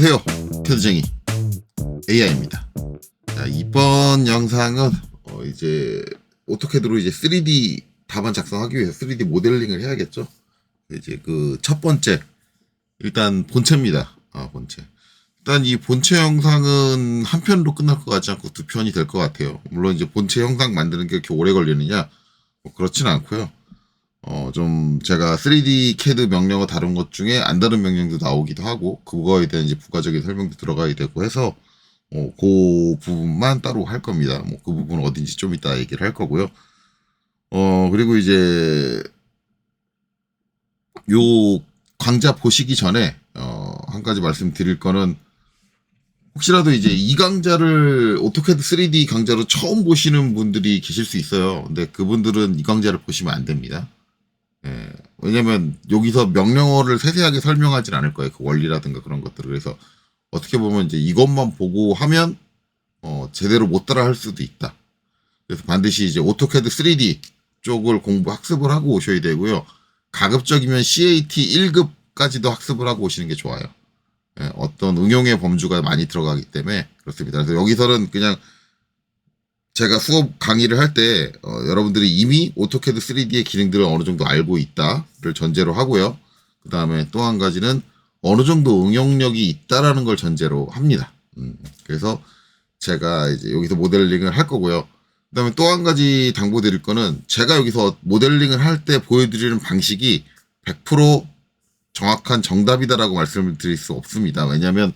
안녕하세요. 캐드쟁이 AI입니다. 자, 이번 영상은 이제 오토캐드로 이제 3D 답안 작성하기 위해서 3D 모델링을 해야겠죠. 이제 그 첫 번째 일단 본체입니다. 본체. 일단 이 본체 영상은 한 편으로 끝날 것 같지 않고 두 편이 될 것 같아요. 물론 이제 본체 영상 만드는 게 이렇게 오래 걸리느냐? 뭐 그렇지는 않고요. 좀 제가 3D CAD 명령어 다룬 것 중에 안 다른 명령도 나오기도 하고 그거에 대한 이제 부가적인 설명도 들어가야 되고 해서 그 부분만 따로 할 겁니다. 뭐 그 부분은 어딘지 좀 이따 얘기를 할 거고요. 그리고 이제 요 강좌 보시기 전에 한 가지 말씀드릴 거는 혹시라도 이제 이 강좌를 오토캐드 3D 강좌로 처음 보시는 분들이 계실 수 있어요. 근데 그분들은 이 강좌를 보시면 안 됩니다. 예, 왜냐면 여기서 명령어를 세세하게 설명하진 않을 거예요. 그 원리라든가 그런 것들을. 그래서 어떻게 보면 이제 이것만 보고 하면 제대로 못 따라 할 수도 있다. 그래서 반드시 이제 오토캐드 3D 쪽을 학습을 하고 오셔야 되고요. 가급적이면 CAT 1급까지도 학습을 하고 오시는 게 좋아요. 예, 어떤 응용의 범주가 많이 들어가기 때문에 그렇습니다. 그래서 여기서는 그냥 제가 수업 강의를 할 때 여러분들이 이미 오토캐드 3D의 기능들을 어느 정도 알고 있다를 전제로 하고요. 그 다음에 또 한 가지는 어느 정도 응용력이 있다라는 걸 전제로 합니다. 그래서 제가 이제 여기서 모델링을 할 거고요. 그 다음에 또 한 가지 당부드릴 거는 제가 여기서 모델링을 할 때 보여드리는 방식이 100% 정확한 정답이다라고 말씀을 드릴 수 없습니다. 왜냐하면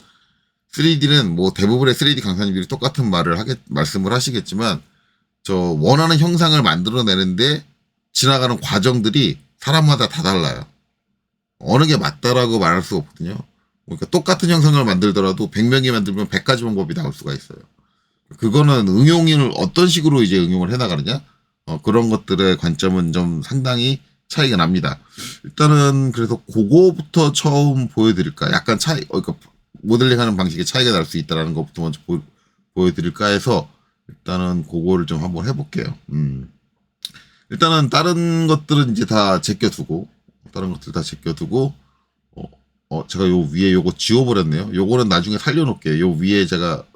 3D는 뭐 대부분의 3D 강사님들이 똑같은 말씀을 하시겠지만 저 원하는 형상을 만들어내는데 지나가는 과정들이 사람마다 다 달라요. 어느 게 맞다라고 말할 수 없거든요. 그러니까 똑같은 형상을 만들더라도 100명이 만들면 100가지 방법이 나올 수가 있어요. 그거는 응용을 어떤 식으로 이제 응용을 해나가느냐 그런 것들의 관점은 좀 상당히 차이가 납니다. 일단은 그래서 그거부터 처음 보여드릴까? 약간 그러니까 모델링하는 방식에 차이가 날 수 있다는 것부터 먼저 보여드릴까 해서 일단은 그거를 좀 한번 해볼게요. 일단은 다른 것들은 이제 다 제껴두고 제가 요 위에 요거 지워버렸네요. 요거는 나중에 살려놓을게요. 요 위에 제가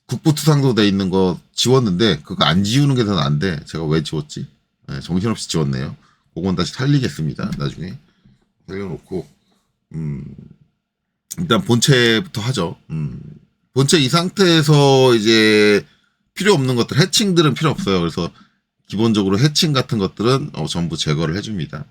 국부투상도 돼 있는 거 지웠는데 그거 안 지우는 게 더 나은데 제가 왜 지웠지? 네, 정신없이 지웠네요. 그건 다시 살리겠습니다. 나중에 살려놓고 일단 본체부터 하죠. 본체 이 상태에서 이제 필요 없는 것들 해칭들은 필요 없어요. 그래서 기본적으로 해칭 같은 것들은 전부 제거를 해줍니다.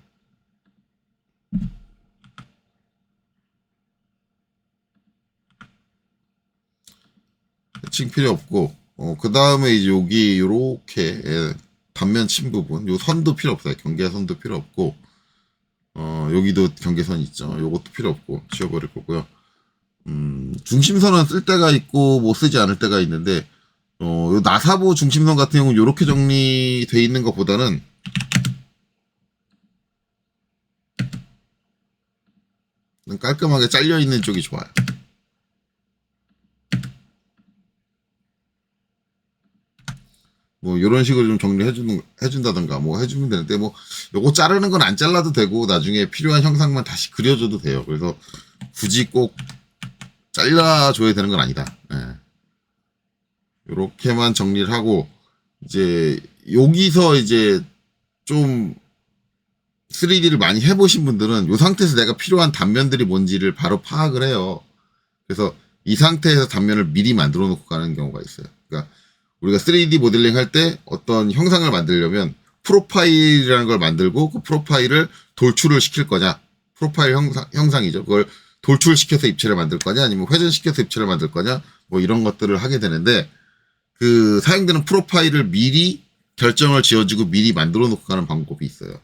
해칭 필요 없고 그 다음에 이제 여기 요렇게 단면 침 부분 요 선도 필요 없어요. 경계선도 필요 없고 여기도 경계선 있죠. 요것도 필요 없고 지워버릴 거고요. 중심선은 쓸 때가 있고 못 쓰지 않을 때가 있는데 요 나사보 중심선 같은 경우는 요렇게 정리돼 있는 것보다는 깔끔하게 잘려 있는 쪽이 좋아요. 뭐 요런 식으로 좀 해준다던가 뭐 해주면 되는데 뭐 요거 자르는 건 안 잘라도 되고 나중에 필요한 형상만 다시 그려줘도 돼요. 그래서 굳이 꼭 잘라줘야 되는 건 아니다. 예. 요렇게만 정리를 하고 이제 여기서 이제 좀 3D를 많이 해보신 분들은 요 상태에서 내가 필요한 단면들이 뭔지를 바로 파악을 해요. 그래서 이 상태에서 단면을 미리 만들어 놓고 가는 경우가 있어요. 그러니까 우리가 3D 모델링 할 때 어떤 형상을 만들려면 프로파일이라는 걸 만들고 그 프로파일을 돌출을 시킬 거냐. 프로파일 형상이죠. 그걸 돌출시켜서 입체를 만들 거냐 아니면 회전시켜서 입체를 만들 거냐 뭐 이런 것들을 하게 되는데 그 사용되는 프로파일을 미리 결정을 지어주고 미리 만들어 놓고 가는 방법이 있어요.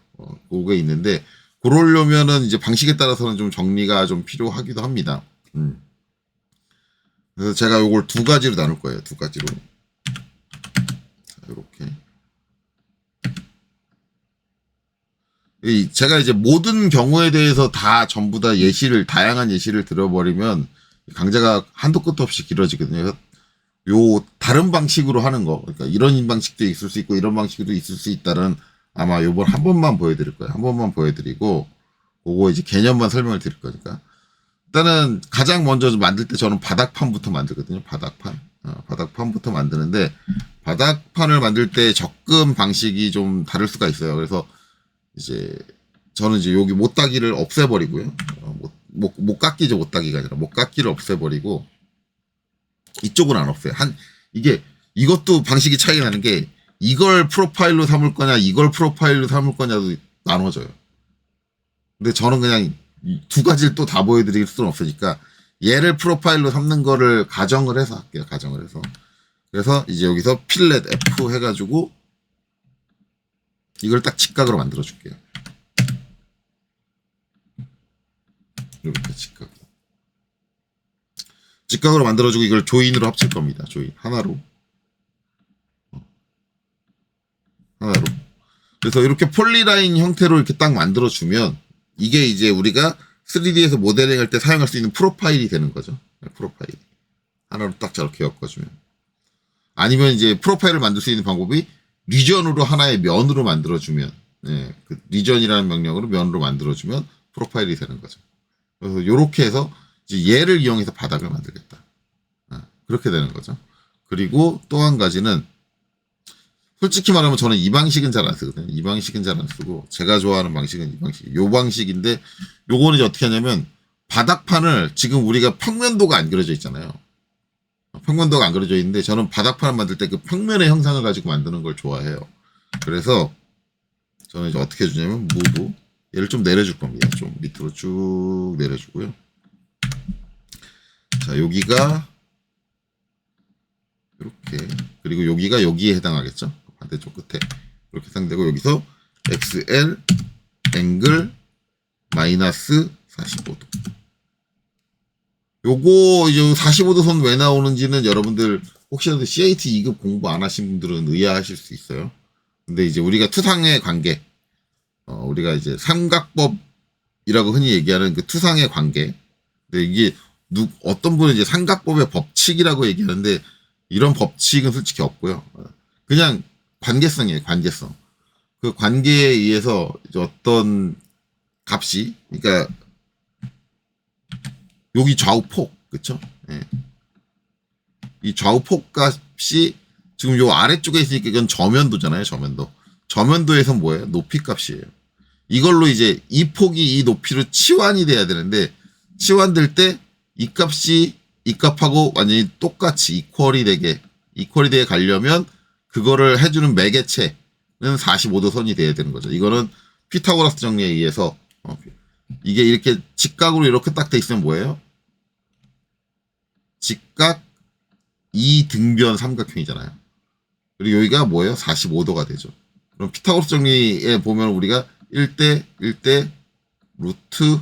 그게 있는데 그러려면은 이제 방식에 따라서는 좀 정리가 좀 필요하기도 합니다. 그래서 제가 요걸 두 가지로 나눌 거예요. 두 가지로. 이렇게. 제가 이제 모든 경우에 대해서 다 전부 다 다양한 예시를 들어버리면 강좌가 한도 끝도 없이 길어지거든요. 그래서 요 다른 방식으로 하는 거, 그러니까 이런 방식도 있을 수 있고 이런 방식도 있을 수 있다는 아마 요번 한 번만 보여드릴 거예요. 한 번만 보여드리고 그거 이제 개념만 설명을 드릴 거니까. 일단은 가장 먼저 만들 때 저는 바닥판부터 만들거든요. 바닥판. 바닥판부터 만드는데 바닥판을 만들 때 접근 방식이 좀 다를 수가 있어요. 그래서 이제 저는 이제 여기 못따기를 없애버리고요. 못깎기죠. 못따기가 아니라 못깎기를 없애버리고 이쪽은 안 없애요. 이것도 방식이 차이가 나는 게 이걸 프로파일로 삼을 거냐 이걸 프로파일로 삼을 거냐도 나눠져요. 근데 저는 그냥 두 가지를 또 다 보여드릴 수는 없으니까 얘를 프로파일로 삼는 거를 가정을 해서 할게요. 가정을 해서. 그래서 이제 여기서 필렛 F 해가지고 이걸 딱 직각으로 만들어 줄게요. 이렇게 직각으로 만들어주고 이걸 조인으로 합칠 겁니다. 조인 하나로. 그래서 이렇게 폴리라인 형태로 이렇게 딱 만들어주면 이게 이제 우리가 3D에서 모델링 할 때 사용할 수 있는 프로파일이 되는 거죠. 프로파일. 하나로 딱 저렇게 엮어주면. 아니면 이제 프로파일을 만들 수 있는 방법이 리전으로 하나의 면으로 만들어주면, 그 리전이라는 명령으로 면으로 만들어주면 프로파일이 되는 거죠. 그래서 이렇게 해서 이제 얘를 이용해서 바닥을 만들겠다. 그렇게 되는 거죠. 그리고 또 한 가지는 솔직히 말하면 저는 이 방식은 잘 안 쓰거든요. 이 방식은 잘 안 쓰고 제가 좋아하는 방식은 이 방식. 요 방식인데 요거는 이제 어떻게 하냐면 바닥판을 지금 우리가 평면도가 안 그려져 있잖아요. 평면도가 안 그려져 있는데 저는 바닥판을 만들 때 그 평면의 형상을 가지고 만드는 걸 좋아해요. 그래서 저는 이제 어떻게 해주냐면 무브 얘를 좀 내려줄 겁니다. 좀 밑으로 쭉 내려주고요. 자, 여기가 이렇게 그리고 여기가 여기에 해당하겠죠. 반대쪽 끝에 이렇게 해당되고 여기서 XL 앵글 마이너스 45도. 요거 이제 45도 선 왜 나오는지는 여러분들 혹시라도 CAT 2급 공부 안 하신 분들은 의아하실 수 있어요. 근데 이제 우리가 투상의 관계, 우리가 이제 삼각법이라고 흔히 얘기하는 그 투상의 관계. 근데 이게 어떤 분은 이제 삼각법의 법칙이라고 얘기하는데 이런 법칙은 솔직히 없고요. 그냥 관계성이에요. 관계성. 그 관계에 의해서 이제 어떤 값이, 그러니까 여기 좌우폭, 그쵸? 예. 이 좌우폭 값이 지금 요 아래쪽에 있으니까 이건 저면도잖아요. 저면도. 저면도에서 뭐예요? 높이 값이에요. 이걸로 이제 이 폭이 이 높이로 치환이 돼야 되는데 치환될 때 이 값이 이 값하고 완전히 똑같이 이퀄이 되게 가려면 그거를 해주는 매개체는 45도 선이 돼야 되는 거죠. 이거는 피타고라스 정리에 의해서 이게 이렇게 직각으로 이렇게 딱 돼 있으면 뭐예요? 직각 2등변 삼각형이잖아요. 그리고 여기가 뭐예요? 45도가 되죠. 그럼 피타고라스 정리에 보면 우리가 1대 1대 루트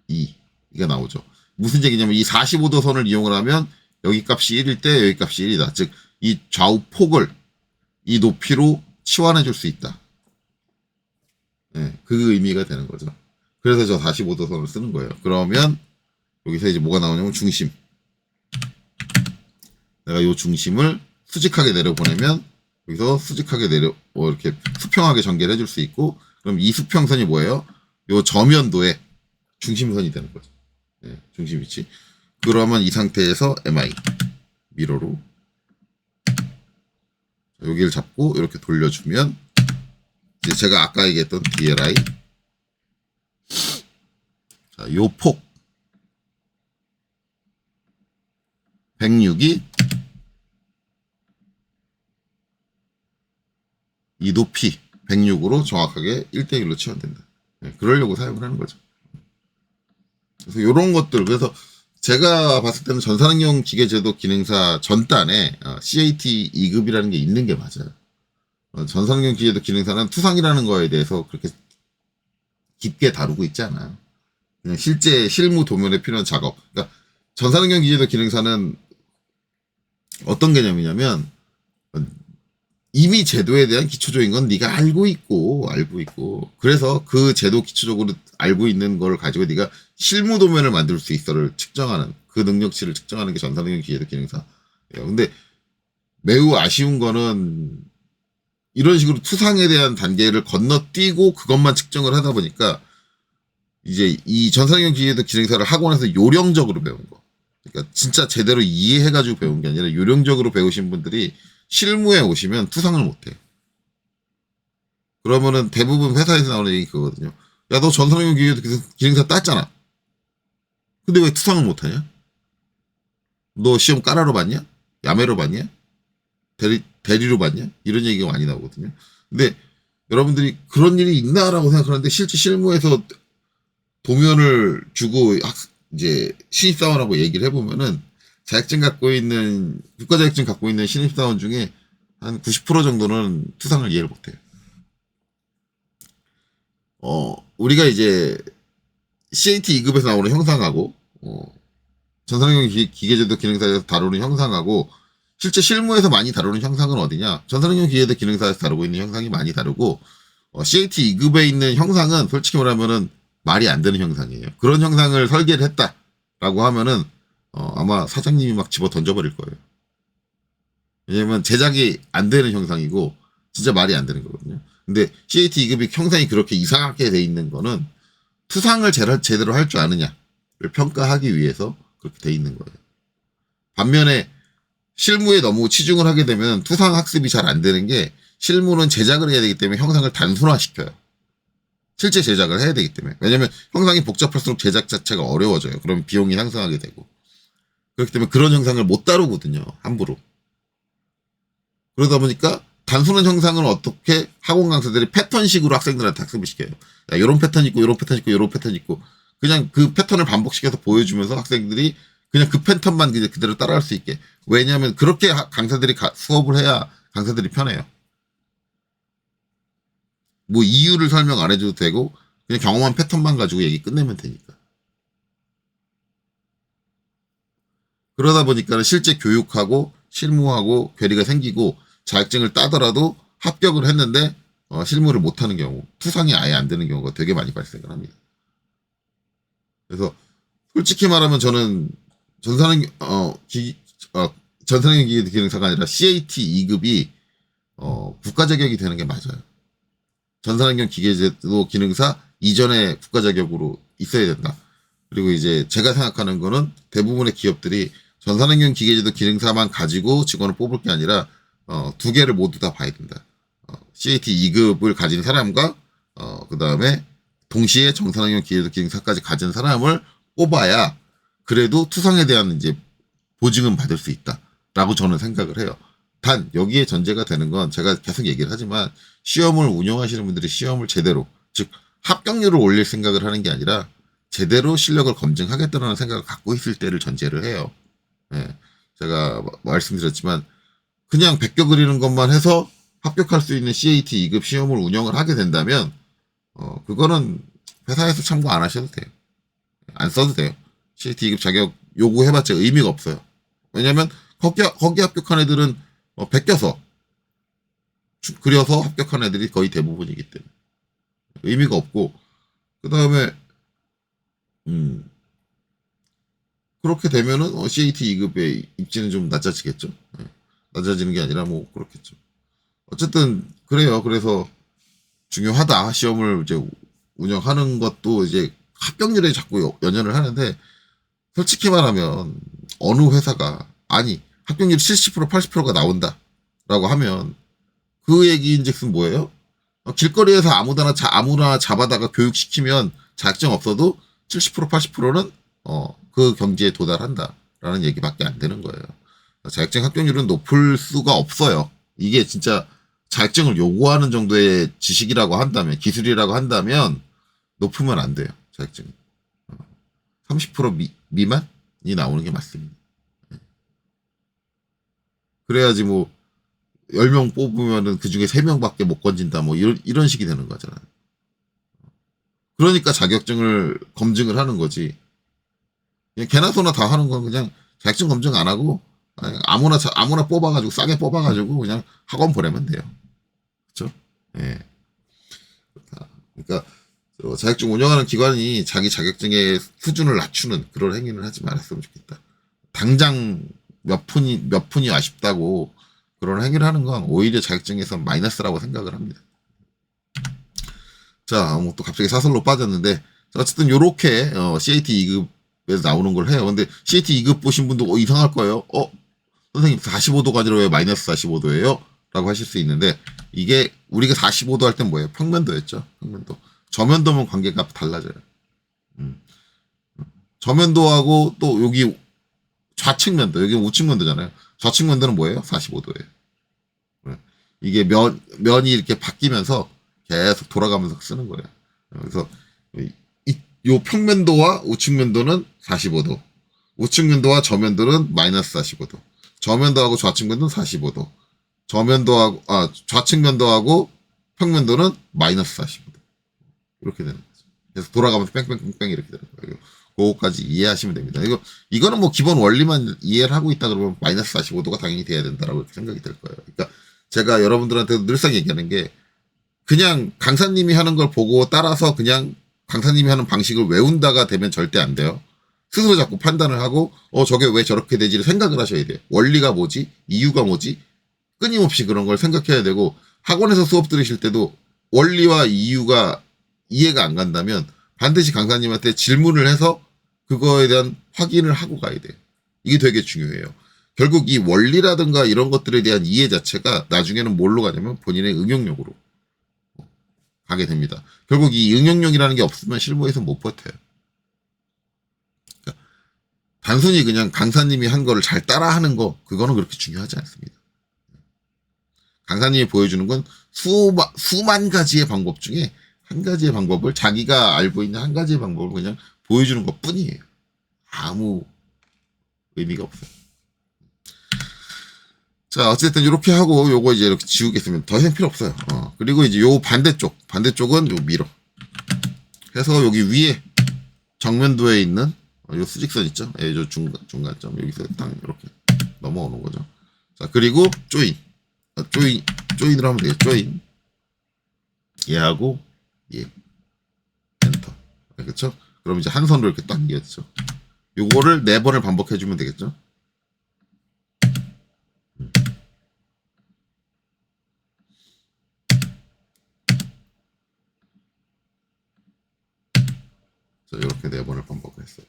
2가 나오죠. 무슨 얘기냐면 이 45도 선을 이용을 하면 여기 값이 1일 때 여기 값이 1이다. 즉 이 좌우 폭을 이 높이로 치환해 줄 수 있다. 네, 그 의미가 되는 거죠. 그래서 저 45도 선을 쓰는 거예요. 그러면 여기서 이제 뭐가 나오냐면 중심. 내가 이 중심을 수직하게 내려보내면 여기서 수직하게 이렇게 수평하게 전개를 해줄 수 있고 그럼 이 수평선이 뭐예요? 요 저면도의 중심선이 되는 거죠. 네, 중심 위치. 그러면 이 상태에서 MI 미러로 여기를 잡고 이렇게 돌려주면 이제 제가 아까 얘기했던 DLI 자, 요 폭 106이 이 높이 106으로 정확하게 1대1로 치환된다. 네, 그러려고 사용을 하는 거죠. 그래서 이런 것들, 그래서 제가 봤을 때는 전산응용 기계제도 기능사 전단에 CAT 2급이라는 게 있는 게 맞아요. 전산응용 기계제도 기능사는 투상이라는 거에 대해서 그렇게 깊게 다루고 있지 않아요. 그냥 실제 실무 도면에 필요한 작업. 그러니까 전산응용 기계제도 기능사는 어떤 개념이냐면 이미 제도에 대한 기초적인 건 네가 알고 있고 그래서 그 제도 기초적으로 알고 있는 걸 가지고 네가 실무 도면을 만들 수 있어를 측정하는 그 능력치를 측정하는 게 전산응용 기계도 기능사예요. 근데 매우 아쉬운 거는 이런 식으로 투상에 대한 단계를 건너뛰고 그것만 측정을 하다 보니까 이제 이 전산경 기계도 기능사를 학원에서 요령적으로 배운 거. 그러니까 진짜 제대로 이해해가지고 배운 게 아니라 요령적으로 배우신 분들이 실무에 오시면 투상을 못해요. 그러면은 대부분 회사에서 나오는 얘기 그거거든요. 야, 너 전산경 기능사 땄잖아. 근데 왜 투상을 못하냐? 너 시험 까라로 봤냐? 야매로 봤냐? 대리로 봤냐? 이런 얘기가 많이 나오거든요. 근데 여러분들이 그런 일이 있나라고 생각하는데 실제 실무에서 도면을 주고 이제 신입사원하고 얘기를 해보면은 자격증 갖고 있는 국가 자격증 갖고 있는 신입사원 중에 한 90% 정도는 투상을 이해를 못해요. 우리가 이제 CAT 2급에서 나오는 형상하고 전산경 기계제도 기능사에서 다루는 형상하고 실제 실무에서 많이 다루는 형상은 어디냐? 전산경 기계제도 기능사에서 다루고 있는 형상이 많이 다르고 CAT 2급에 있는 형상은 솔직히 말하면은 말이 안 되는 형상이에요. 그런 형상을 설계를 했다라고 하면은 아마 사장님이 막 집어 던져버릴 거예요. 왜냐면 제작이 안 되는 형상이고 진짜 말이 안 되는 거거든요. 근데 CAT 2급이 형상이 그렇게 이상하게 돼 있는 거는 투상을 제대로 할 줄 아느냐를 평가하기 위해서 그렇게 돼 있는 거예요. 반면에 실무에 너무 치중을 하게 되면 투상 학습이 잘 안 되는 게 실무는 제작을 해야 되기 때문에 형상을 단순화시켜요. 실제 제작을 해야 되기 때문에. 왜냐면 형상이 복잡할수록 제작 자체가 어려워져요. 그럼 비용이 상승하게 되고. 그렇기 때문에 그런 형상을 못 다루거든요. 함부로. 그러다 보니까 단순한 형상을 어떻게 학원 강사들이 패턴식으로 학생들한테 학습을 시켜요. 야, 요런 패턴 있고 요런 패턴 있고 요런 패턴 있고 그냥 그 패턴을 반복시켜서 보여주면서 학생들이 그냥 그 패턴만 그대로 따라할 수 있게. 왜냐하면 그렇게 강사들이 수업을 해야 강사들이 편해요. 뭐 이유를 설명 안 해줘도 되고 그냥 경험한 패턴만 가지고 얘기 끝내면 되니까. 그러다 보니까 실제 교육하고 실무하고 괴리가 생기고 자격증을 따더라도 합격을 했는데 실무를 못하는 경우, 투상이 아예 안 되는 경우가 되게 많이 발생을 합니다. 그래서 솔직히 말하면 저는 전산경 기능사가 아니라 CAT 2급이 국가 자격이 되는 게 맞아요. 전산환경 기계제도 기능사 이전에 국가 자격으로 있어야 된다. 그리고 이제 제가 생각하는 거는 대부분의 기업들이 전산환경 기계제도 기능사만 가지고 직원을 뽑을 게 아니라 두 개를 모두 다 봐야 된다. CAT 2급을 가진 사람과 그 다음에 동시에 전산환경 기계제도 기능사까지 가진 사람을 뽑아야 그래도 투상에 대한 이제 보증은 받을 수 있다라고 저는 생각을 해요. 단 여기에 전제가 되는 건 제가 계속 얘기를 하지만 시험을 운영하시는 분들이 시험을 제대로 즉 합격률을 올릴 생각을 하는 게 아니라 제대로 실력을 검증하겠다는 생각을 갖고 있을 때를 전제를 해요. 예, 제가 말씀드렸지만 그냥 베껴 그리는 것만 해서 합격할 수 있는 CAT 2급 시험을 운영을 하게 된다면 그거는 회사에서 참고 안 하셔도 돼요. 안 써도 돼요. CAT 2급 자격 요구해봤자 의미가 없어요. 왜냐면 거기 합격한 애들은 베껴서 그려서 합격한 애들이 거의 대부분이기 때문에 의미가 없고 그 다음에 그렇게 되면은 CAT 2급의 입지는 좀 낮아지겠죠. 네. 낮아지는 게 아니라 뭐 그렇겠죠. 어쨌든 그래요. 그래서 중요하다. 시험을 이제 운영하는 것도 이제 합격률에 자꾸 연연을 하는데 솔직히 말하면 어느 회사가 아니 합격률 70% 80%가 나온다라고 하면 그 얘기인즉슨 뭐예요? 길거리에서 아무나 잡아다가 교육시키면 자격증 없어도 70% 80%는 그 경지에 도달한다라는 얘기밖에 안 되는 거예요. 자격증 합격률은 높을 수가 없어요. 이게 진짜 자격증을 요구하는 정도의 지식이라고 한다면 기술이라고 한다면 높으면 안 돼요. 자격증 30% 미만이 나오는 게 맞습니다. 그래야지 뭐 10명 뽑으면은 그 중에 3명밖에 못 건진다 뭐 이런 식이 되는 거잖아요. 그러니까 자격증을 검증을 하는 거지. 그냥 개나 소나 다 하는 건 그냥 자격증 검증 안 하고 아무나 뽑아가지고 싸게 뽑아가지고 그냥 학원 보내면 돼요. 그렇죠? 예. 그러니까 자격증 운영하는 기관이 자기 자격증의 수준을 낮추는 그런 행위를 하지 말았으면 좋겠다. 당장 몇 푼이 아쉽다고 그런 행위를 하는 건 오히려 자격증에서 마이너스라고 생각을 합니다. 자, 뭐 또 갑자기 사설로 빠졌는데, 어쨌든 요렇게 CAT 2급에서 나오는 걸 해요. 근데 CAT 2급 보신 분도 이상할 거예요. 선생님 45도가 아니라 왜 마이너스 45도예요? 라고 하실 수 있는데 이게 우리가 45도 할 땐 뭐예요? 평면도였죠. 평면도. 저면도면 관계가 달라져요. 저면도하고 또 여기 좌측면도, 여기 우측면도잖아요. 좌측면도는 뭐예요? 45도예요. 이게 면이 이렇게 바뀌면서 계속 돌아가면서 쓰는 거예요. 그래서 요 평면도와 우측면도는 45도, 우측면도와 저면도는 마이너스 45도, 저면도하고 좌측면도는 45도, 좌측면도하고 평면도는 마이너스 45도. 이렇게 되는 거죠. 그래서 돌아가면서 뺑뺑뺑뺑 이렇게 되는 거예요. 그거까지 이해하시면 됩니다. 이거는 뭐 기본 원리만 이해를 하고 있다 그러면 마이너스 45도가 당연히 돼야 된다라고 생각이 될 거예요. 그러니까 제가 여러분들한테도 늘상 얘기하는 게 그냥 강사님이 하는 걸 보고 따라서 그냥 강사님이 하는 방식을 외운다가 되면 절대 안 돼요. 스스로 자꾸 판단을 하고 저게 왜 저렇게 되지를 생각을 하셔야 돼요. 원리가 뭐지? 이유가 뭐지? 끊임없이 그런 걸 생각해야 되고 학원에서 수업 들으실 때도 원리와 이유가 이해가 안 간다면 반드시 강사님한테 질문을 해서 그거에 대한 확인을 하고 가야 돼요. 이게 되게 중요해요. 결국 이 원리라든가 이런 것들에 대한 이해 자체가 나중에는 뭘로 가냐면 본인의 응용력으로 가게 됩니다. 결국 이 응용력이라는 게 없으면 실무에서 못 버텨요. 그러니까 단순히 그냥 강사님이 한 거를 잘 따라하는 거 그거는 그렇게 중요하지 않습니다. 강사님이 보여주는 건 수만 가지의 방법 중에 한 가지의 방법을 자기가 알고 있는 한 가지의 방법을 그냥 보여주는 것 뿐이에요. 아무 의미가 없어요. 자, 어쨌든 이렇게 하고 요거 이제 이렇게 지우겠으면 더 이상 필요 없어요. 그리고 이제 요 반대쪽은 요 미러 해서 여기 위에 정면도에 있는 요 수직선 있죠? 예, 요 중간점 여기서 딱 이렇게 넘어오는 거죠. 자, 그리고 조인으로 하면 되겠죠. 조인 얘하고 얘 엔터. 그렇죠? 그럼 이제 한 선으로 이렇게 딱 이었죠. 요거를 4번을 반복해 주면 되겠죠. 자, 이렇게 4번을 반복했어요.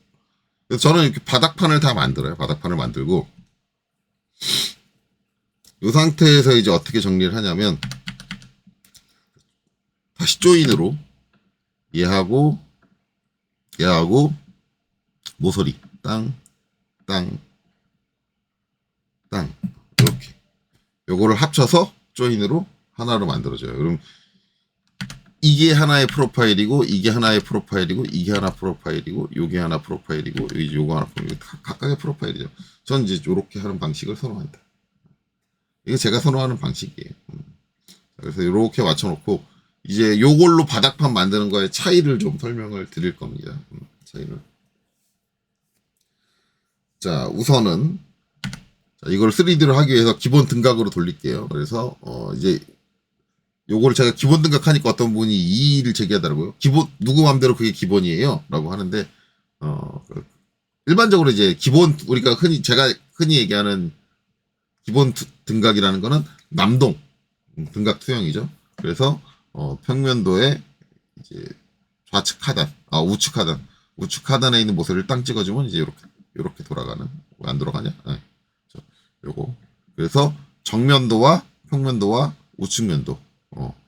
그래서 저는 이렇게 바닥판을 다 만들어요. 바닥판을 만들고 이 상태에서 이제 어떻게 정리를 하냐면 다시 조인으로 얘하고 모서리 땅 이렇게 요거를 합쳐서 조인으로 하나로 만들어져요. 그럼 이게 하나의 프로파일이고 이게 하나의 프로파일이고 이게 하나 프로파일이고 요게 하나 프로파일이고 요거 하나 프로파일이고 각각의 프로파일이죠. 전 이제 요렇게 하는 방식을 선호한다. 이게 제가 선호하는 방식이에요. 그래서 이렇게 맞춰놓고 이제 요걸로 바닥판 만드는 거에 차이를 좀 설명을 드릴 겁니다. 차이를. 자, 우선은 이걸 3D로 하기 위해서 기본 등각으로 돌릴게요. 그래서 이제 요거를 제가 기본 등각하니까 어떤 분이 이의를 제기하더라고요. 누구 맘대로 그게 기본이에요? 라고 하는데 일반적으로 이제 기본 제가 흔히 얘기하는 기본 등각이라는 거는 남동 등각 투영이죠. 그래서 평면도에 이제 우측 하단에 있는 모서리를 땅 찍어주면 이제 이렇게 돌아가는. 왜 안 돌아가냐? 네. 요거. 그래서 정면도와 평면도와 우측면도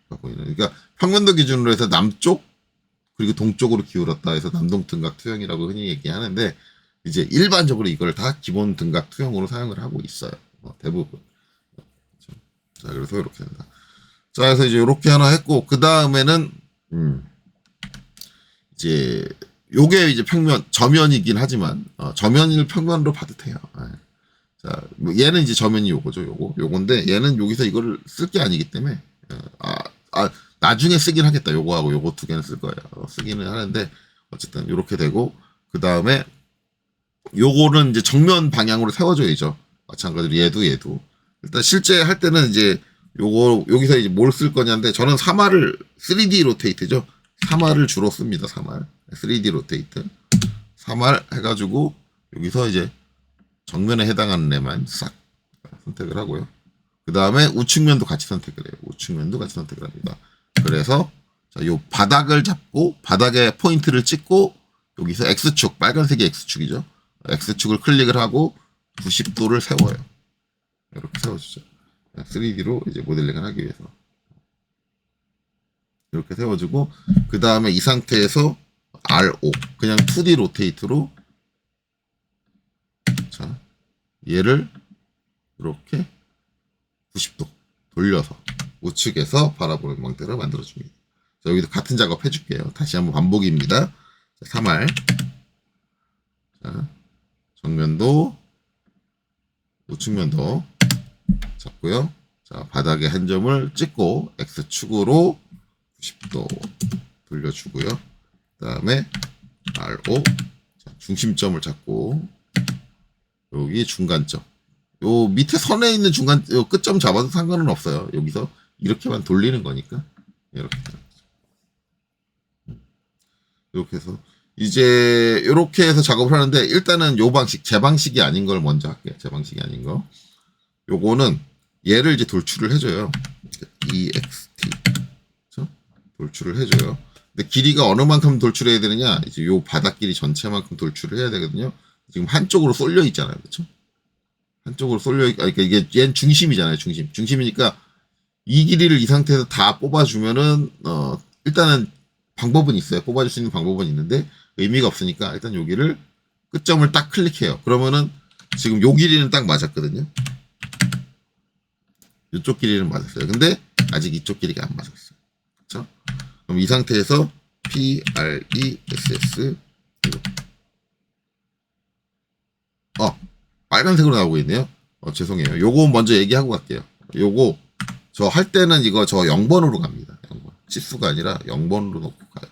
갖고 있는. 그러니까 평면도 기준으로 해서 남쪽 그리고 동쪽으로 기울었다 해서 남동 등각 투영이라고 흔히 얘기하는데 이제 일반적으로 이걸 다 기본 등각 투영으로 사용을 하고 있어요. 대부분. 자, 그래서 이렇게 된다. 자, 그래서 이제 이렇게 하나 했고 그 다음에는 이제 요게 이제 저면이긴 하지만 저면을 평면으로 봐도 돼요. 자, 뭐 얘는 이제 저면이 요거죠. 요건데 얘는 여기서 이거를 쓸 게 아니기 때문에 나중에 쓰긴 하겠다. 요거하고 요거 2개는 쓸 거예요. 쓰기는 하는데 어쨌든 이렇게 되고 그 다음에 요거는 이제 정면 방향으로 세워줘야죠. 마찬가지로 얘도 일단 실제 할 때는 이제 여기서 이제 뭘 쓸 거냐인데 저는 3R을 3D 로테이트죠. 3R을 주로 씁니다. 3R 3D 로테이트 3R 해가지고 여기서 이제 정면에 해당하는 애만 싹 선택을 하고요. 그 다음에 우측면도 같이 선택을 해요. 우측면도 같이 선택을 합니다. 그래서 자, 요 바닥을 잡고 바닥에 포인트를 찍고 여기서 X축, 빨간색이 X축이죠. X축을 클릭을 하고 90도를 세워요. 이렇게 세워주죠. 3D로 이제 모델링을 하기 위해서. 이렇게 세워주고, 그 다음에 이 상태에서 RO, 그냥 2D 로테이트로, 자, 얘를 이렇게 90도 돌려서 우측에서 바라보는 형태를 만들어줍니다. 자, 여기도 같은 작업 해줄게요. 다시 한번 반복입니다. 자, 3R. 자, 정면도, 우측면도 잡고요. 자, 바닥에 한 점을 찍고 X축으로 90도 돌려주고요. 그 다음에 RO. 자, 중심점을 잡고, 여기 중간점. 요 밑에 선에 있는 중간, 요 끝점 잡아도 상관은 없어요. 여기서 이렇게만 돌리는 거니까. 이렇게. 이렇게 해서. 이제, 요렇게 해서 작업을 하는데, 일단은 요 방식, 제 방식이 아닌 걸 먼저 할게요. 제 방식이 아닌 거. 요거는, 얘를 이제 돌출을 해줘요. EXT. 그렇죠? 돌출을 해줘요. 근데 길이가 어느 만큼 돌출해야 되느냐? 이제 요 바닥 길이 전체만큼 돌출을 해야 되거든요. 지금 한쪽으로 쏠려 있잖아요. 그렇죠? 한쪽으로 쏠려, 그러니까 이게 얘는 중심이잖아요. 중심이니까 이 길이를 이 상태에서 다 뽑아주면은, 일단은 방법은 있어요. 뽑아줄 수 있는 방법은 있는데 의미가 없으니까 일단 여기를 끝점을 딱 클릭해요. 그러면은 지금 요 길이는 딱 맞았거든요. 이쪽 길이는 맞았어요. 근데 아직 이쪽 길이가 안 맞았어요. 그렇죠? 그럼 이 상태에서 PRESS 빨간색으로 나오고 있네요. 죄송해요. 요거 먼저 얘기하고 갈게요. 요거 저 할 때는 이거 저 0번으로 갑니다. 0번. 치수가 아니라 0번으로 놓고 가요.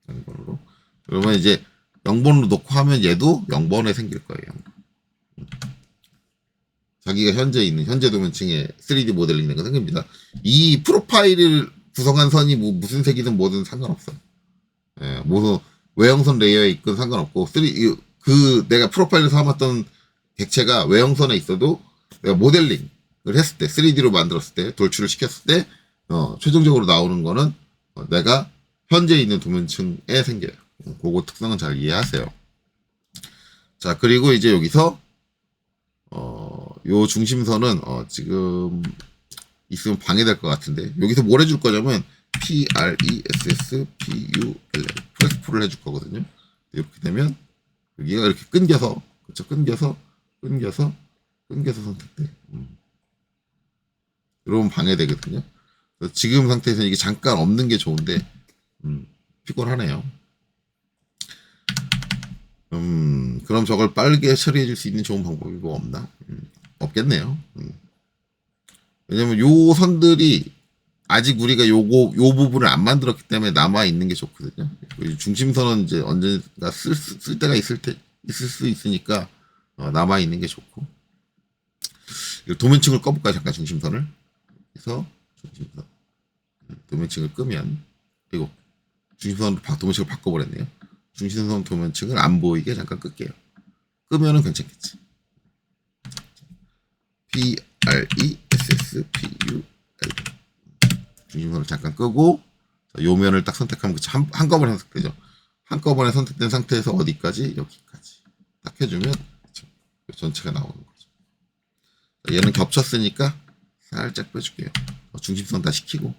0번으로. 그러면 이제 0번으로 놓고 하면 얘도 0번에 생길 거예요. 자기가 현재 도면층에 3D 모델링 된 거 생깁니다. 이 프로파일을 구성한 선이 무슨 색이든 뭐든 상관없어요. 예, 뭐 외형선 레이어에 있건 상관없고 내가 프로파일을 삼았던 객체가 외형선에 있어도 내가 모델링을 했을 때 3D로 만들었을 때 돌출을 시켰을 때 최종적으로 나오는 거는 내가 현재 있는 도면층에 생겨요. 그거 특성은 잘 이해하세요. 자, 그리고 이제 여기서 요 중심선은 지금 있으면 방해될 것 같은데 여기서 뭘 해줄 거냐면 PRESS PULL 프레스풀을 해줄 거거든요. 이렇게 되면 여기가 이렇게 끊겨서 그렇죠? 끊겨서 선택돼. 이러면 방해되거든요. 그래서 지금 상태에서 이게 잠깐 없는 게 좋은데 피곤하네요. 그럼 저걸 빠르게 처리해 줄 수 있는 좋은 방법이 뭐 없나? 없겠네요. 왜냐면 요 선들이 아직 우리가 요 부분을 안 만들었기 때문에 남아 있는 게 좋거든요. 중심선은 이제 언젠가 쓸 때가 있을 수 있으니까 남아 있는 게 좋고. 도면층을 꺼볼까요? 잠깐 중심선을. 그래서 중심선. 도면층을 끄면 그리고 중심선으로 도면층을 바꿔버렸네요. 중심선 도면층을 안 보이게 잠깐 끌게요. 끄면은 괜찮겠지. PRESS PUL 중심선을 잠깐 끄고 요 면을 딱 선택하면 그치 한꺼번에 선택되죠. 한꺼번에 선택된 상태에서 어디까지? 여기까지 딱 해주면 그쵸? 전체가 나오는 거죠. 얘는 겹쳤으니까 살짝 빼줄게요. 중심선 다 시키고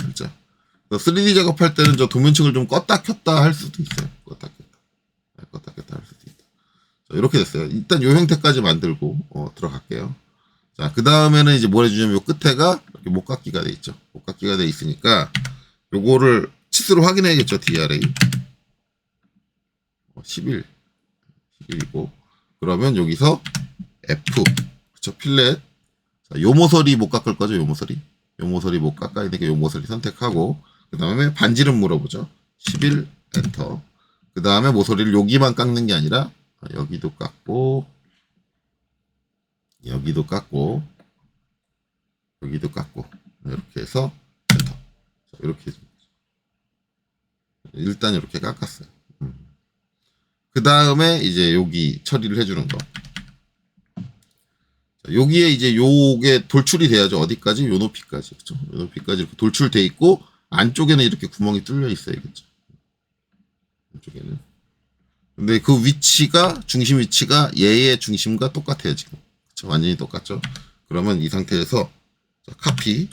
살짝 3D 작업할 때는 저 도면층을 좀 껐다 켰다 할 수도 있어요. 껐다 켰다 할 수도 있다. 자, 이렇게 됐어요. 일단 요 형태까지 만들고 들어갈게요. 자, 그 다음에는 이제 뭘 해주냐면 요 끝에가 이렇게 목깎기가 돼 있죠. 목깎기가 돼 있으니까 요거를 치수로 확인해야겠죠. DRA 11이고 그러면 여기서 F 그쵸 필렛. 자, 요 모서리 못 깎을 거죠. 요 모서리 못 깎아야 되니까 요 모서리 선택하고 그 다음에 반지름 물어보죠. 11 엔터. 그 다음에 모서리를 여기만 깎는 게 아니라 여기도 깎고 여기도 깎고 이렇게 해서 엔터. 자, 이렇게 일단 이렇게 깎았어요. 그 다음에 이제 여기 처리를 해주는 거. 여기에 이제 요게 돌출이 돼야죠. 어디까지? 요 높이까지. 그렇죠? 요 높이까지 이렇게 돌출돼 있고 안쪽에는 이렇게 구멍이 뚫려 있어야겠죠. 안쪽에는. 근데 그 위치가 중심 위치가 얘의 중심과 똑같아요, 지금. 그렇죠? 완전히 똑같죠. 그러면 이 상태에서 자, 카피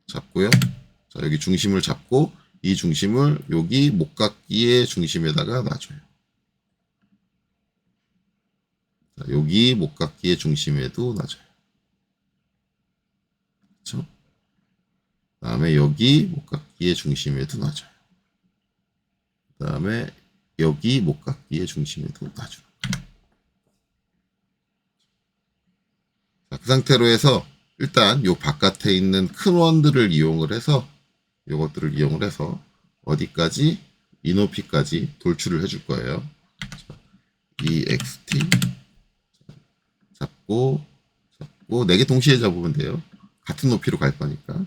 잡고요. 자, 여기 중심을 잡고 이 중심을 여기 목각기의 중심에다가 놔줘요. 자, 여기 목각기의 중심에도 놔줘요. 그렇죠? 다음에 여기 목각기의 중심에도 놔줘요. 다음에 여기 목각기의 중심에도 놔줘요. 자, 그 상태로 해서 일단 요 바깥에 있는 큰 원들을 이용을 해서 요것들을 이용을 해서 어디까지 이 높이까지 돌출을 해줄 거예요. 자, EXT 잡고 4개 동시에 잡으면 돼요. 같은 높이로 갈 거니까.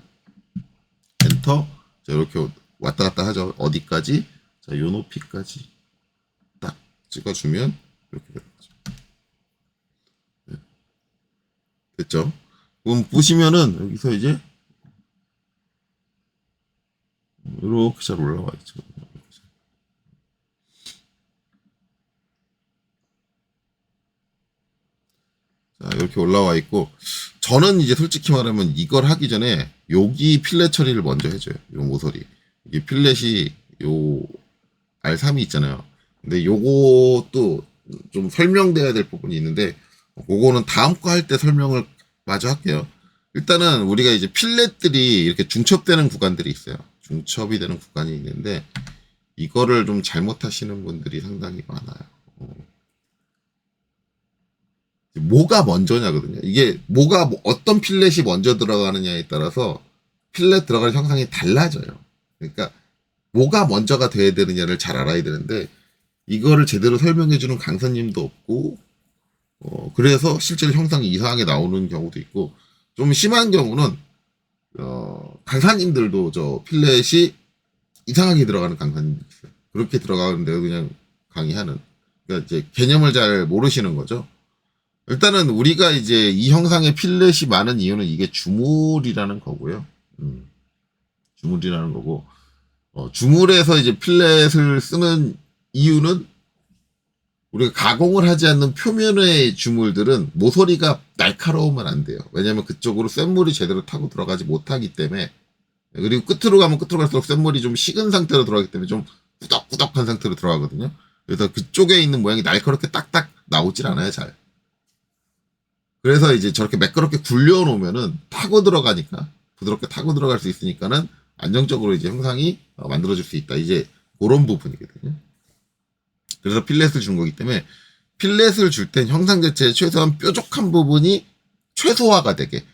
엔터. 자, 이렇게 왔다 갔다 하죠. 어디까지? 자, 요 높이까지 딱 찍어주면 이렇게 되는 거죠. 네. 됐죠? 그럼 보시면은 여기서 이제 이렇게 잘 올라와 있죠. 자, 이렇게 올라와 있고, 저는 이제 솔직히 말하면 이걸 하기 전에 여기 필렛 처리를 먼저 해줘요. 요 모서리. 이게 필렛이 요 R3이 있잖아요. 근데 요것도 좀 설명돼야 될 부분이 있는데, 그거는 다음 거 할 때 설명을 마저 할게요. 일단은 우리가 이제 필렛들이 이렇게 중첩되는 구간들이 있어요. 중첩이 되는 구간이 있는데, 이거를 좀 잘못하시는 분들이 상당히 많아요. 뭐가 먼저냐거든요. 이게 뭐가 어떤 필렛이 먼저 들어가느냐에 따라서 필렛 들어가는 형상이 달라져요. 그러니까 뭐가 먼저가 돼야 되느냐를 잘 알아야 되는데 이거를 제대로 설명해주는 강사님도 없고 그래서 실제로 형상이 이상하게 나오는 경우도 있고 좀 심한 경우는 강사님들도 저 필렛이 이상하게 들어가는 강사님도 있어요. 그렇게 들어가는데 그냥 강의하는 그러니까 이제 개념을 잘 모르시는 거죠. 일단은 우리가 이제 이 형상의 필렛이 많은 이유는 이게 주물이라는 거고요. 주물이라는 거고, 주물에서 이제 필렛을 쓰는 이유는 우리가 가공을 하지 않는 표면의 주물들은 모서리가 날카로우면 안 돼요. 왜냐면 그쪽으로 쇳물이 제대로 타고 들어가지 못하기 때문에, 그리고 끝으로 가면 끝으로 갈수록 쇳물이 좀 식은 상태로 들어가기 때문에 좀 꾸덕꾸덕한 상태로 들어가거든요. 그래서 그쪽에 있는 모양이 날카롭게 딱딱 나오질 않아요, 잘. 그래서 이제 저렇게 매끄럽게 굴려놓으면은 타고 들어가니까 부드럽게 타고 들어갈 수 있으니까는 안정적으로 이제 형상이 만들어질 수 있다. 이제 그런 부분이거든요. 그래서 필렛을 준 거기 때문에 필렛을 줄 땐 형상 자체에 최소한 뾰족한 부분이 최소화가 되게